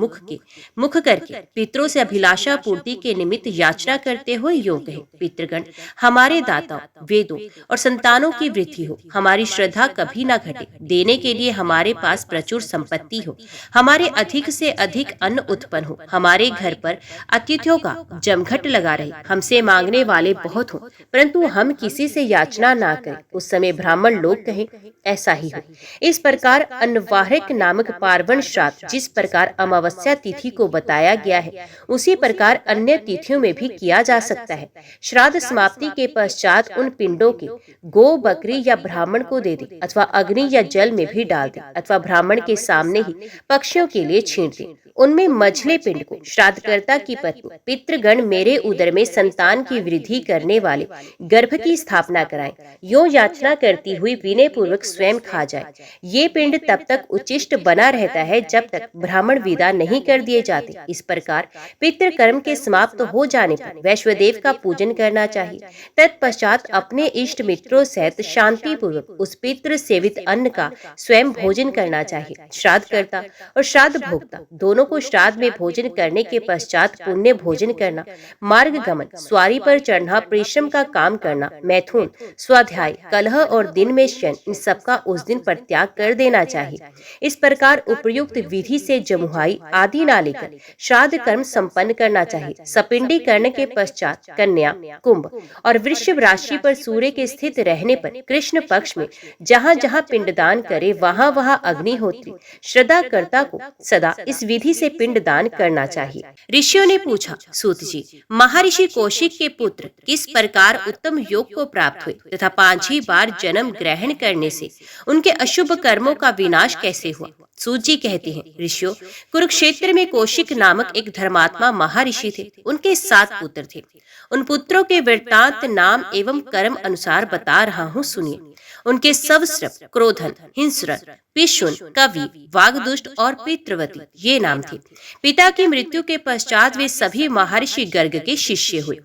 मुख करके पितरों से अभिलाषा पूर्ति के निमित्त याचना करते हुए यूं कहे, पितृगण, हमारे दाताओं, वेदों और संतानों की वृद्धि हो, हमारी श्रद्धा कभी ना घटे, देने के लिए हमारे पास प्रचुर संपत्ति हो, हमारे अधिक से अधिक अन्न उत्पन्न हो, हमारे घर पर अतिथियों का जमघट लगा रहे, हमसे मांगने वाले बहुत हो, परंतु हम किसी से याचना ना करें। उस समय ब्राह्मण लोग कहें, ऐसा ही हो। इस प्रकार अन्वाहक नामक पार्वण श्राद्ध जिस प्रकार अमावस्या तिथि को बताया गया है, उसी प्रकार अन्य तिथियों में भी किया जा सकता है। श्राद्ध समाप्ति के पश्चात उन पिंडों के गो, बकरी या ब्राह्मण को दे दे, अथवा अग्नि या जल में भी डाल दे, अथवा ब्राह्मण के सामने ही पक्षियों के लिए छींट दे। उनमें मझले पिंड को श्राद्धकर्ता की पत्नी, पितृगण मेरे उदर में संतान की वृद्धि करने वाले गर्भ की स्थापना कराएं, यो याचना करती हुई विनय पूर्वक स्वयं खा जाए। ये पिंड तब तक उचिष्ट बना रहता है जब तक ब्राह्मण विदा नहीं कर दिए जाते। इस प्रकार पितृकर्म के समाप्त हो जाने पर वैश्वदेव का पूजन करना चाहिए। तत्पश्चात अपने इष्ट मित्रों सहित शांति पूर्वक उस पितृ सेवित अन्न का स्वयं भोजन करना चाहिए। श्राद्धकर्ता और श्राद्ध भोक्ता दोनों को श्राद्ध में भोजन करने के पश्चात पुण्य भोजन करना, मार्ग गमन, स्वारी पर चढ़ना, परिश्रम का काम करना, मैथुन, स्वाध्याय, कलह और दिन में शयन, इन सबका उस दिन परित्याग कर देना चाहिए। इस प्रकार उपयुक्त विधि से जमुहाई आदि ना लेकर श्राद्ध कर्म संपन्न करना चाहिए। सपिंडीकरण के पश्चात कन्या, कुंभ और वृषभ राशि पर सूर्य के स्थित रहने पर कृष्ण पक्ष में जहाँ जहाँ पिंडदान करे वहाँ वहाँ अग्निहोत्री श्रद्धाकर्ता को सदा इस विधि से पिंडदान करना चाहिए। ऋषियों ने पूछा, सूत जी, महर्षि कौशिक के पुत्र किस प्रकार उत्तम योग को प्राप्त हुए तथा 5 बार जन्म ग्रहण करने से उनके अशुभ कर्मों का विनाश कैसे हुआ? सूत जी कहते हैं, ऋषियों, कुरुक्षेत्र में कौशिक नामक एक धर्मात्मा महर्षि थे। उनके 7 पुत्र थे। उन पुत्रों के वृत्तांत नाम एवं कर्म अनुसार बता रहा हूँ, सुनिए। उनके सवस्रप, क्रोधन, हिंस्र, पिशुन, कवि, वागदुष्ट और पितृवती ये नाम थे। पिता की मृत्यु के पश्चात वे सभी महर्षि गर्ग के शिष्य हुए।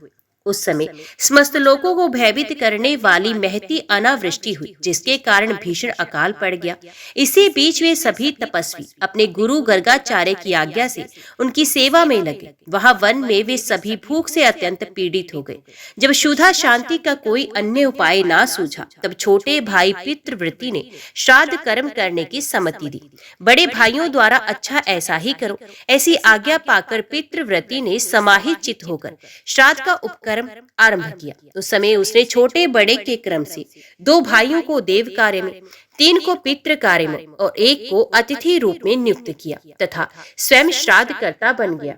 उस समय समस्त लोगों को भयभीत करने वाली महती अनावृष्टि हुई, जिसके कारण भीषण अकाल पड़ गया। इसी बीच वे सभी तपस्वी अपने गुरु गर्गाचार्य की आज्ञा से उनकी सेवा में लगे। वहां वन में वे सभी भूख से अत्यंत पीड़ित हो गए। जब क्षुधा शांति का कोई अन्य उपाय ना सूझा, तब छोटे भाई पितृवृत्ति ने श्राद्ध कर्म करने की सम्मति दी। बड़े भाइयों द्वारा अच्छा ऐसा ही करो, ऐसी आज्ञा पाकर पितृवृत्ति ने समाहित चित्त होकर श्राद्ध का उपकरण आरंभ किया। उस समय उसने छोटे बड़े के क्रम से 2 भाइयों को देव कार्य में, 3 को पितृ कार्य में और 1 को अतिथि रूप में नियुक्त किया तथा स्वयं श्राद्धकर्ता बन गया।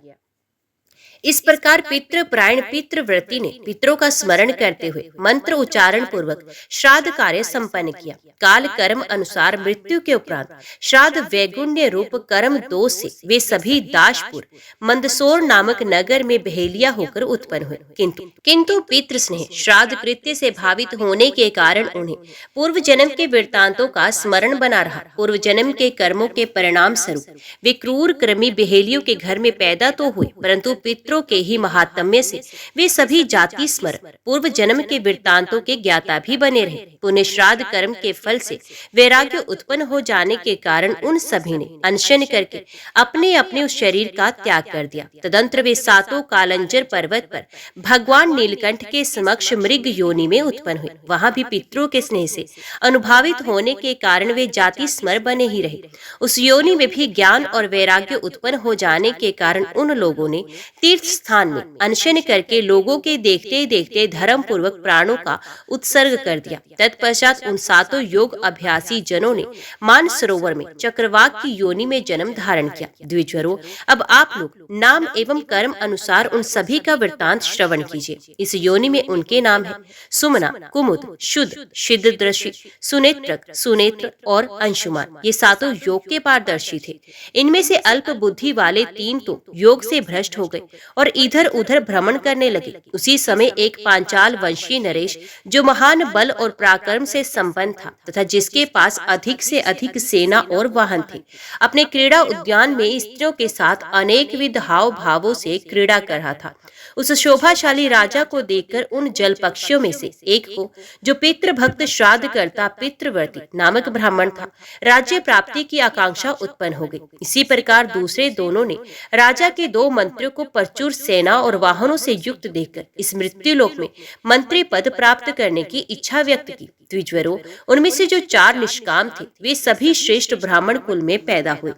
इस प्रकार पितृपरायण पितृव्रती ने पितरों का स्मरण करते हुए मंत्र उच्चारण पूर्वक श्राद्ध कार्य संपन्न किया। काल कर्म अनुसार मृत्यु के उपरांत श्राद्ध वैगुण्य रूप कर्म दोष से वे सभी दाशपुर मंदसौर नामक नगर में बहेलिया होकर उत्पन्न हुए। किंतु पितृ स्नेह श्राद्ध कृत्य से भावित होने के कारण उन्हें पूर्व जन्म के वृत्तांतों का स्मरण बना रहा। पूर्व जन्म के कर्मों के परिणाम स्वरूप वे क्रूर कृमि बहेलियों के घर में पैदा तो हुए, परंतु पितरों के ही महात्म्य से वे सभी जाति स्मरण पूर्व जन्म के वृत्तांतों के ज्ञाता भी बने रहे। पुण्य श्राद्ध कर्म के फल से वैराग्य उत्पन्न हो जाने के कारण उन सभी ने अनशन करके अपने अपने उस शरीर का त्याग कर दिया। तदंतर वे 7 कालंजर पर्वत पर भगवान नीलकंठ के समक्ष मृग योनि में उत्पन्न हुए। वहां भी पितरों के स्नेह से अनुभावित होने के कारण वे जाति स्मर बने ही रहे। उस योनि में भी ज्ञान और वैराग्य उत्पन्न हो जाने के कारण उन लोगों ने तीर्थ स्थान में अनशन करके लोगों के देखते देखते धर्म पूर्वक प्राणों का उत्सर्ग कर दिया। तत्पश्चात उन 7 योग अभ्यासी जनों ने मान सरोवर में चक्रवाक की योनि में जन्म धारण किया। द्विजवरों, अब आप लोग नाम एवं कर्म अनुसार उन सभी का वृत्तांत श्रवण कीजिए। इस योनि में उनके नाम है सुमना, कुमुद, शुद्ध, सिद्धदृष्टि, सुनेत्रक, सुनेत्र और अंशुमान। ये 7 योग के पारदर्शी थे। इनमें से अल्प बुद्धि वाले 3 तो योग से भ्रष्ट हो गए और इधर उधर भ्रमण करने लगे। उसी समय एक पांचाल वंशी नरेश, जो महान बल और पराक्रम से संपन्न था तथा जिसके पास अधिक से अधिक सेना और वाहन थे, अपने क्रीड़ा उद्यान में स्त्रियों के साथ अनेक विध हाव भावों से क्रीड़ा कर रहा था। उस शोभाशाली राजा को देखकर उन जल पक्षियों में से एक को, जो पितृभक्त श्राद्ध करता पितृवर्ती नामक ब्राह्मण था, राज्य प्राप्ति की आकांक्षा उत्पन्न हो गई। इसी प्रकार दूसरे दोनों ने राजा के 2 मंत्रियों को प्रचुर सेना और वाहनों से युक्त देखकर इस मृत्युलोक में मंत्री पद प्राप्त करने की इच्छा व्यक्त की। द्विजवरों, उनमें से जो 4 निष्काम थे वे सभी श्रेष्ठ ब्राह्मण कुल में पैदा हुए।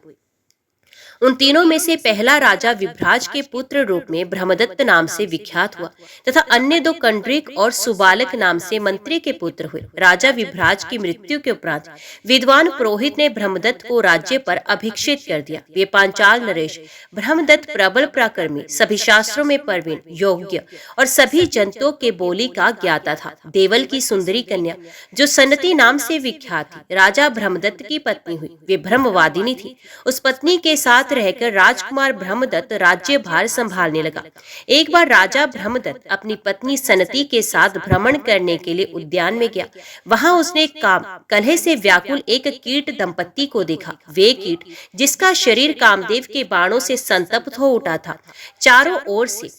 उन तीनों में से पहला राजा विभ्राज के पुत्र रूप में ब्रह्मदत्त नाम से विख्यात हुआ तथा अन्य 2 कंड्रिक और सुबालक नाम से मंत्री के पुत्र हुए। राजा विभ्राज की मृत्यु के उपरांत विद्वान पुरोहित ने ब्रह्मदत्त को राज्य पर अभिषिक्त कर दिया। वे पांचाल नरेश ब्रह्मदत्त प्रबल पराक्रमी, सभी शास्त्रों में प्रवीण, योग्य और सभी जंतुओं के बोली का ज्ञाता था। देवल की सुंदरी कन्या जो सन्नति नाम से विख्यात थी राजा ब्रह्मदत्त की पत्नी हुई। वे ब्रह्मवादिनी थी। उस पत्नी के साथ रहकर राजकुमार ब्रह्मदत्त राज्यभार संभालने लगा। एक बार राजा ब्रह्मदत्त अपनी पत्नी सनती के साथ भ्रमण करने के लिए उद्यान में गया। वहां उसने काम कलह से व्याकुल एक कीट दंपत्ति को देखा। वे कीट जिसका शरीर कामदेव के बाणों से संतप्त हो उठा था, चारों ओर से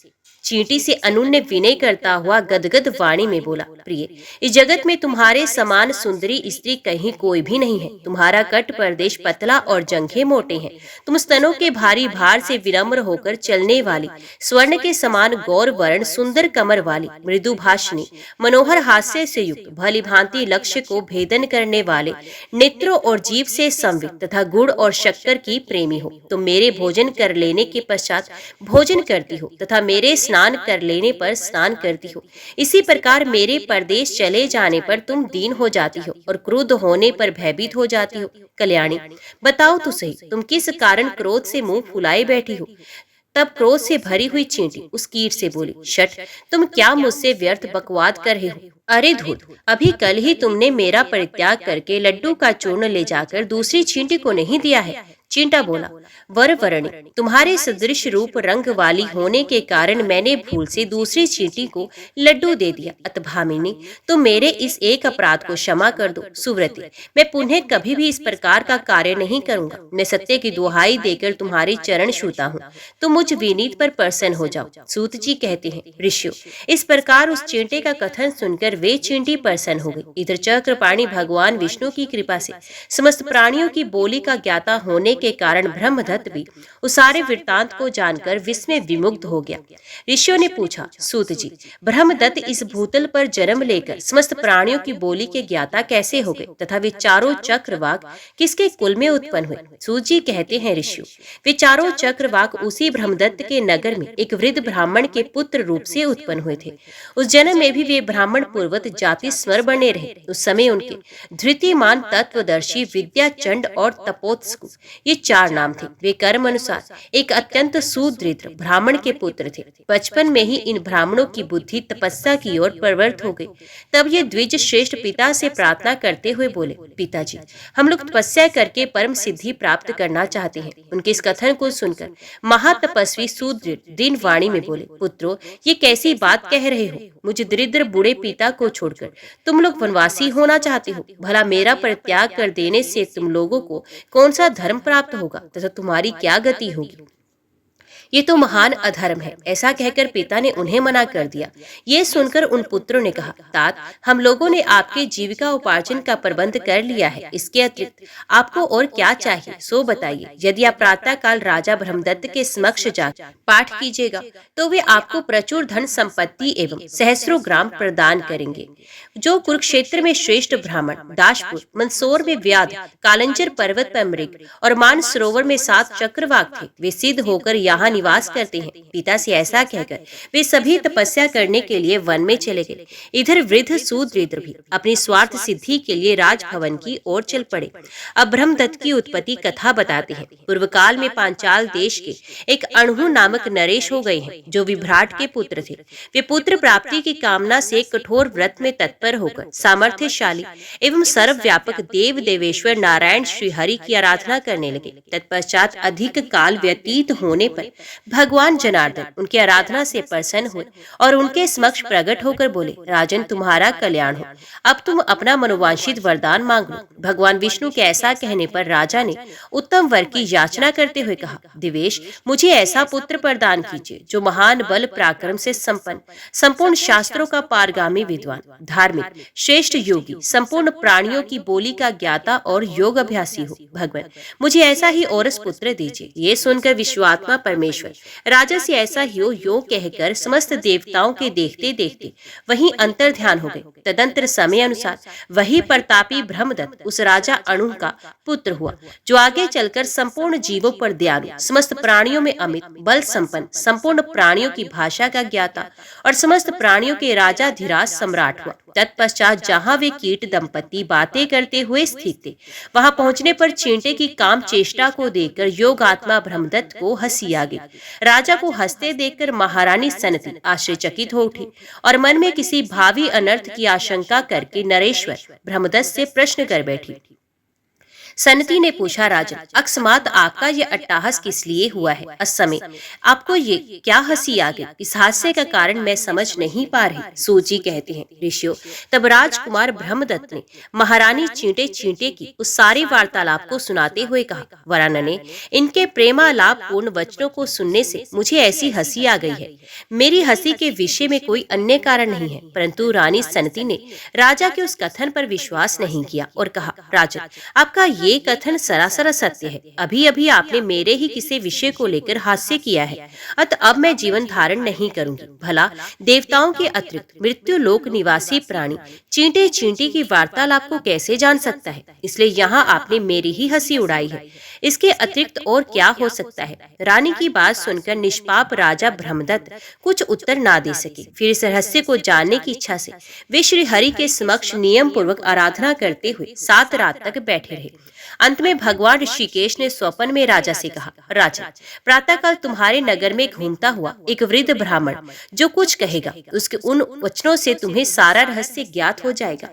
चींटी से अनुन्य विनय करता हुआ गदगद वाणी में बोला, प्रिय, इस जगत में तुम्हारे समान सुंदरी स्त्री कहीं कोई भी नहीं है। तुम्हारा कट प्रदेश पतला और जंघे मोटे हैं। तुम स्तनों के भारी भार से विनम्र होकर चलने वाली, स्वर्ण के समान गौर वर्ण सुंदर कमर वाली, मृदु भाषिणी, मनोहर हास्य से युक्त, भली भांति लक्ष्य को भेदन करने वाले, नेत्रों और जीभ से संवित तथा गुड़ और शक्कर की प्रेमी हो। तुम मेरे भोजन कर लेने के पश्चात भोजन करती हो तथा मेरे स्नान कर लेने पर स्नान करती हो। इसी प्रकार मेरे परदेश चले जाने पर तुम दीन हो जाती हो और क्रुद्ध होने पर भयभीत हो जाती हो। कल्याणी, बताओ तो सही, तुम किस कारण क्रोध से मुंह फुलाए बैठी हो? तब क्रोध से भरी हुई चींटी उस कीट से बोली, शठ, तुम क्या मुझसे व्यर्थ बकवाद कर रहे हो? अरे धूर्त, अभी कल ही तुमने मेरा परित्याग करके लड्डू का चूर्ण ले जाकर दूसरी चींटी को नहीं दिया है। चींटा बोला, वरवरणी, तुम्हारे सदृश रूप रंग वाली होने के कारण मैंने भूल से दूसरी चींटी को लड्डू दे दिया। अतभामिनी, तुम मेरे इस एक अपराध को क्षमा कर दो। सुव्रती, मैं पुनः कभी भी इस प्रकार का कार्य नहीं करूंगा। मैं सत्य की दुहाई देकर तुम्हारी चरण छूता हूँ, तुम मुझ विनीत पर प्रसन्न हो जाओ। सूत जी कहते हैं, ऋषियों, इस प्रकार उस चींटे का कथन सुनकर वे चींटी प्रसन्न हो गई। इधर चक्रपाणी भगवान विष्णु की कृपा से समस्त प्राणियों की बोली का ज्ञाता होने के कारण ब्रह्मदत्त भी उस सारे वृत्तांत को जानकर विस्मय विमुग्ध हो गया। ऋषियों ने पूछा, सूत जी, ब्रह्मदत्त इस भूतल पर जन्म लेकर समस्त प्राणियों की बोली के ज्ञाता कैसे हो गए तथा वे चारों चक्रवाक किसके कुल में उत्पन्न हुए? सूत जी कहते हैं, ऋषियों, वे चारों चक्रवाक उसी ब्रह्मदत्त के नगर में एक वृद्ध ब्राह्मण के पुत्र रूप से उत्पन्न हुए थे। उस जन्म में भी वे ब्राह्मण पूर्वत जाति स्वर बने रहे। उस समय उनके धृतिमान, तत्वदर्शी, विद्या चंड और तपोत्सु ये 4 नाम थे। वे कर्म अनुसार एक अत्यंत सुदृढ़ ब्राह्मण के पुत्र थे। बचपन में ही इन ब्राह्मणों की बुद्धि तपस्या की ओर प्रवृत्त हो गई। तब ये द्विज श्रेष्ठ पिता से प्रार्थना करते हुए बोले, पिताजी, हम लोग तपस्या करके परम सिद्धि प्राप्त करना चाहते हैं। उनके इस कथन को सुनकर महातपस्वी सुदृढ़ दीन वाणी में बोले, पुत्रो, ये कैसी बात कह रहे हो? मुझे दरिद्र बूढ़े पिता को छोड़कर तुम लोग वनवासी होना चाहते हो? भला मेरा परित्याग कर देने से तुम लोगों को कौन सा धर्म प्राप्त होगा तथा तुम्हारी क्या गति होगी? ये तो महान अधर्म है। ऐसा कहकर पिता ने उन्हें मना कर दिया। ये सुनकर उन पुत्रों ने कहा, तात, हम लोगों ने आपके जीविका उपार्जन का प्रबंध कर लिया है। इसके अतिरिक्त आपको और क्या चाहिए सो बताइए। यदि आप प्रातः काल राजा ब्रह्मदत्त के समक्ष जाकर पाठ कीजिएगा तो वे आपको प्रचुर धन संपत्ति एवं सहस्रों ग्राम प्रदान करेंगे। जो कुरुक्षेत्र में श्रेष्ठ ब्राह्मण, दाशपुर, मंदसौर में व्याध, कालंजर पर्वत पर मृग और मान सरोवर में 7 चक्रवाक थे, वे सिद्ध होकर यहाँ निवास करते हैं। पिता से ऐसा कहकर वे सभी तपस्या करने के लिए वन में चले गए। इधर वृद्ध सुदृढ़ भी अपनी स्वार्थ सिद्धि के लिए राजभवन की ओर चल पड़े। अब ब्रह्मदत्त की उत्पत्ति कथा बताते हैं। पूर्व काल में पांचाल देश के एक अणहु नामक नरेश हो गए हैं, जो विभ्राट के पुत्र थे। वे पुत्र प्राप्ति की कामना से कठोर व्रत में तत्पर होकर सामर्थ्यशाली एवं सर्वव्यापक देव देवेश्वर नारायण श्री हरि की आराधना करने लगे। तत्पश्चात अधिक काल व्यतीत होने पर भगवान जनार्दन उनकी आराधना से प्रसन्न हुए और उनके समक्ष प्रकट होकर बोले, राजन, तुम्हारा कल्याण हो। अब तुम अपना मनोवांछित वरदान मांग लो। भगवान विष्णु के ऐसा कहने पर राजा ने उत्तम वर की याचना करते हुए कहा, दिवेश, मुझे ऐसा पुत्र प्रदान कीजिए जो महान बल पराक्रम से संपन्न, संपूर्ण शास्त्रों का पारगामी विद्वान, धार्मिक, श्रेष्ठ योगी, संपूर्ण प्राणियों की बोली का ज्ञाता और योग अभ्यासी हो। भगवान, मुझे ऐसा ही औरस पुत्र दीजिए। ये सुनकर विश्वात्मा परमेश्वर परमेश्वर, राजा से ऐसा ही हो, यो कहकर समस्त देवताओं के देखते देखते वहीं अंतर ध्यान हो गए। तदंतर समय अनुसार वही प्रतापी ब्रह्मदत्त उस राजा अणु का पुत्र हुआ, जो आगे चलकर संपूर्ण जीवों पर दयालु, समस्त प्राणियों में अमित बल संपन्न, संपूर्ण प्राणियों की भाषा का ज्ञाता और समस्त प्राणियों के राजा धीराज सम्राट हुआ। तत्पश्चात जहाँ वे कीट दंपति बातें करते हुए स्थित थे, वहां पहुंचने पर चींटे की काम चेष्टा को देखकर योगात्मा ब्रह्मदत्त को हंसी आ गई। राजा को हंसते देखकर महारानी सनती आश्चर्यचकित हो उठी और मन में किसी भावी अनर्थ की आशंका करके नरेश्वर ब्रह्मदत्त से प्रश्न कर बैठी। सनती ने पूछा, राजन, अकस्मात आपका ये अट्टहास किस लिए हुआ है? असमय आपको ये क्या हंसी आ गई? इस हास्य का कारण मैं समझ नहीं पा रही। सूची कहते हैं, ऋषियों, तब राजकुमार ब्रह्मदत्त ने महारानी चींटे चींटे की उस सारी वार्तालाप को सुनाते हुए कहा, वरानने, इनके प्रेमालाप पूर्ण वचनों को सुनने से मुझे ऐसी हंसी आ गई है। मेरी हंसी के विषय में कोई अन्य कारण नहीं है, परंतु रानी सनती ने राजा के उस कथन पर विश्वास नहीं किया और कहा, राजन, आपका ये कथन सरासर सत्य है। अभी अभी आपने मेरे ही किसी विषय को लेकर हास्य किया है, अतः अब मैं जीवन धारण नहीं करूंगी। भला देवताओं के अतिरिक्त मृत्यु लोक निवासी प्राणी चींटे चींटी की वार्तालाप को कैसे जान सकता है? इसलिए यहाँ आपने मेरी ही हंसी उड़ाई है, इसके अतिरिक्त और क्या हो सकता है? रानी की बात सुनकर निष्पाप राजा ब्रह्मदत्त कुछ उत्तर ना दे सके। फिर इस रहस्य को जानने की इच्छा से वे श्री हरि के समक्ष नियम पूर्वक आराधना करते हुए 7 रात तक बैठे रहे। अंत में भगवान ऋषिकेश ने स्वप्न में राजा से कहा, राजा, प्रातःकाल तुम्हारे नगर में घूमता हुआ एक वृद्ध ब्राह्मण जो कुछ कहेगा, उसके उन वचनों से तुम्हें सारा रहस्य ज्ञात हो जाएगा।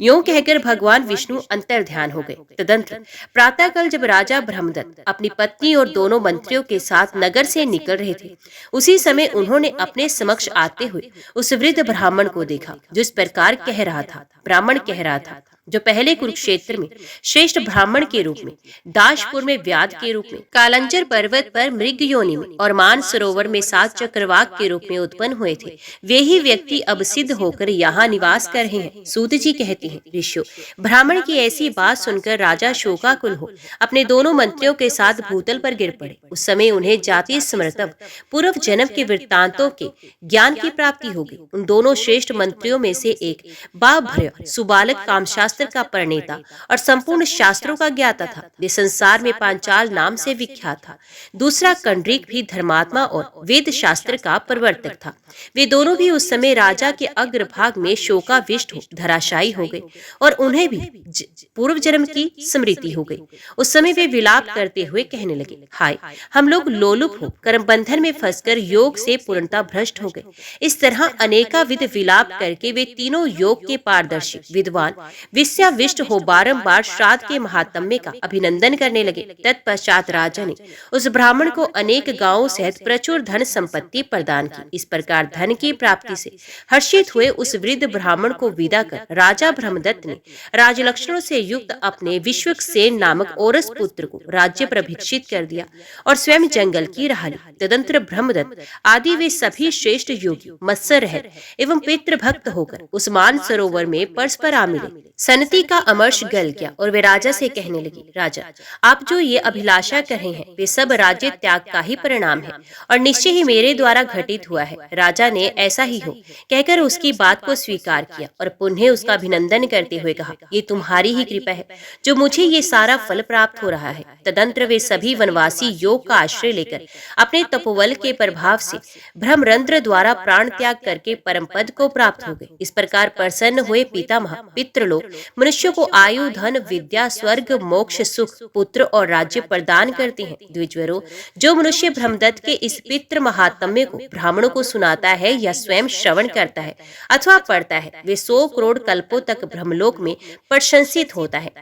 यूं कहकर भगवान विष्णु अंतर ध्यान हो गए। तदंतर प्रातःकाल जब राजा ब्रह्मदत्त अपनी पत्नी और दोनों मंत्रियों के साथ नगर से निकल रहे थे, उसी समय उन्होंने अपने समक्ष आते हुए उस वृद्ध ब्राह्मण को देखा, जो इस प्रकार कह रहा था। ब्राह्मण कह रहा था, जो पहले कुरुक्षेत्र में श्रेष्ठ ब्राह्मण के रूप में, दाशपुर में व्याध के रूप में, कालंजर पर्वत पर मृग योनि में और मान सरोवर में 7 चक्रवाक के रूप में उत्पन्न हुए थे, वे ही व्यक्ति अब सिद्ध होकर यहाँ निवास कर रहे हैं। सूत जी कहते हैं, ऋषियों, ब्राह्मण की ऐसी बात सुनकर राजा शोकाकुल हो अपने दोनों मंत्रियों के साथ भूतल पर गिर पड़े। उस समय उन्हें जाति स्मृतव पूर्व जन्म के वृत्तांतों के ज्ञान की प्राप्ति हो गई। उन दोनों श्रेष्ठ मंत्रियों में से एक बाभ्य सुबालक कामशास्त्र का प्रणेता और संपूर्ण शास्त्रों का ज्ञाता था, वे संसार में पांचाल नाम से विख्यात था। दूसरा कंड्रीक भी धर्मात्मा और वेद शास्त्र का प्रवर्तक था। वे दोनों भी उस समय राजा के अग्रभाग में शोकाविष्ट हो धराशायी हो गए और उन्हें भी पूर्व जन्म की स्मृति हो गई। उस समय वे विलाप करते हुए कहने लगे, हाय, हम लोग लोलुप हो कर्म बंधन में फंसकर योग से पूर्णता भ्रष्ट हो गए। इस तरह अनेकाविध विलाप करके वे तीनों योग के पारदर्शी विद्वान विस्याविष्ट हो बारंबार श्राद्ध के महात्म्य का अभिनंदन करने लगे। तत्पश्चात राजा ने उस ब्राह्मण को अनेक गांवों सहित प्रचुर धन संपत्ति प्रदान की। इस प्रकार धन की प्राप्ति से हर्षित हुए उस वृद्ध ब्राह्मण को विदा कर राजा ब्रह्मदत्त ने राजलक्षणों से युक्त अपने विश्वक्सेन नामक औरस पुत्र को राज्य पर अभिषिक्त कर दिया और स्वयं जंगल की राह ली। तदंतर ब्रह्मदत्त आदि वे सभी श्रेष्ठ योगी मत्स्य रहित एवं पितृ भक्त होकर उस मान सरोवर में परस्पर आ मिले। सनती का अमर्ष गल गया और वे राजा से कहने लगी, राजा, आप जो ये अभिलाषा कर रहे हैं वे सब राज्य त्याग का ही परिणाम है और निश्चय ही मेरे द्वारा घटित हुआ है। राजा ने ऐसा ही हो कहकर उसकी बात को स्वीकार किया और पुनः उसका अभिनंदन करते हुए कहा, ये तुम्हारी ही कृपा है जो मुझे ये सारा फल प्राप्त हो रहा है। तदंतर वे सभी वनवासी योग का आश्रय लेकर अपने तपोबल के प्रभाव से ब्रह्मरंध्र द्वारा प्राण त्याग करके परम पद को प्राप्त हो गए। इस प्रकार प्रसन्न हुए पितामह पितृलोक मनुष्यों को आयु धन विद्या स्वर्ग मोक्ष सुख पुत्र और राज्य प्रदान करते हैं। द्विजवरों, जो मनुष्य ब्रह्मदत्त के इस पितृ महात्म्य को ब्राह्मणों को सुनाता है या स्वयं श्रवण करता है अथवा पढ़ता है, वे 100 करोड़ कल्पों तक ब्रह्मलोक में प्रशंसित होता है।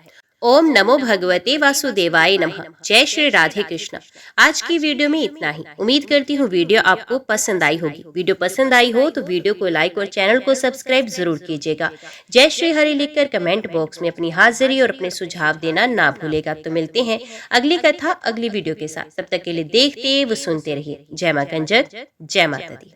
ओम नमो भगवते वासुदेवाय नमः। जय श्री राधे कृष्ण। आज की वीडियो में इतना ही। उम्मीद करती हूँ वीडियो आपको पसंद आई होगी। वीडियो पसंद आई हो तो वीडियो को लाइक और चैनल को सब्सक्राइब जरूर कीजिएगा। जय श्री हरि लिखकर कमेंट बॉक्स में अपनी हाजिरी और अपने सुझाव देना ना भूलेगा। तो मिलते हैं अगली कथा अगली वीडियो के साथ। तब तक के लिए देखते व सुनते रहिए। जय मां कंजक, जय माता दी।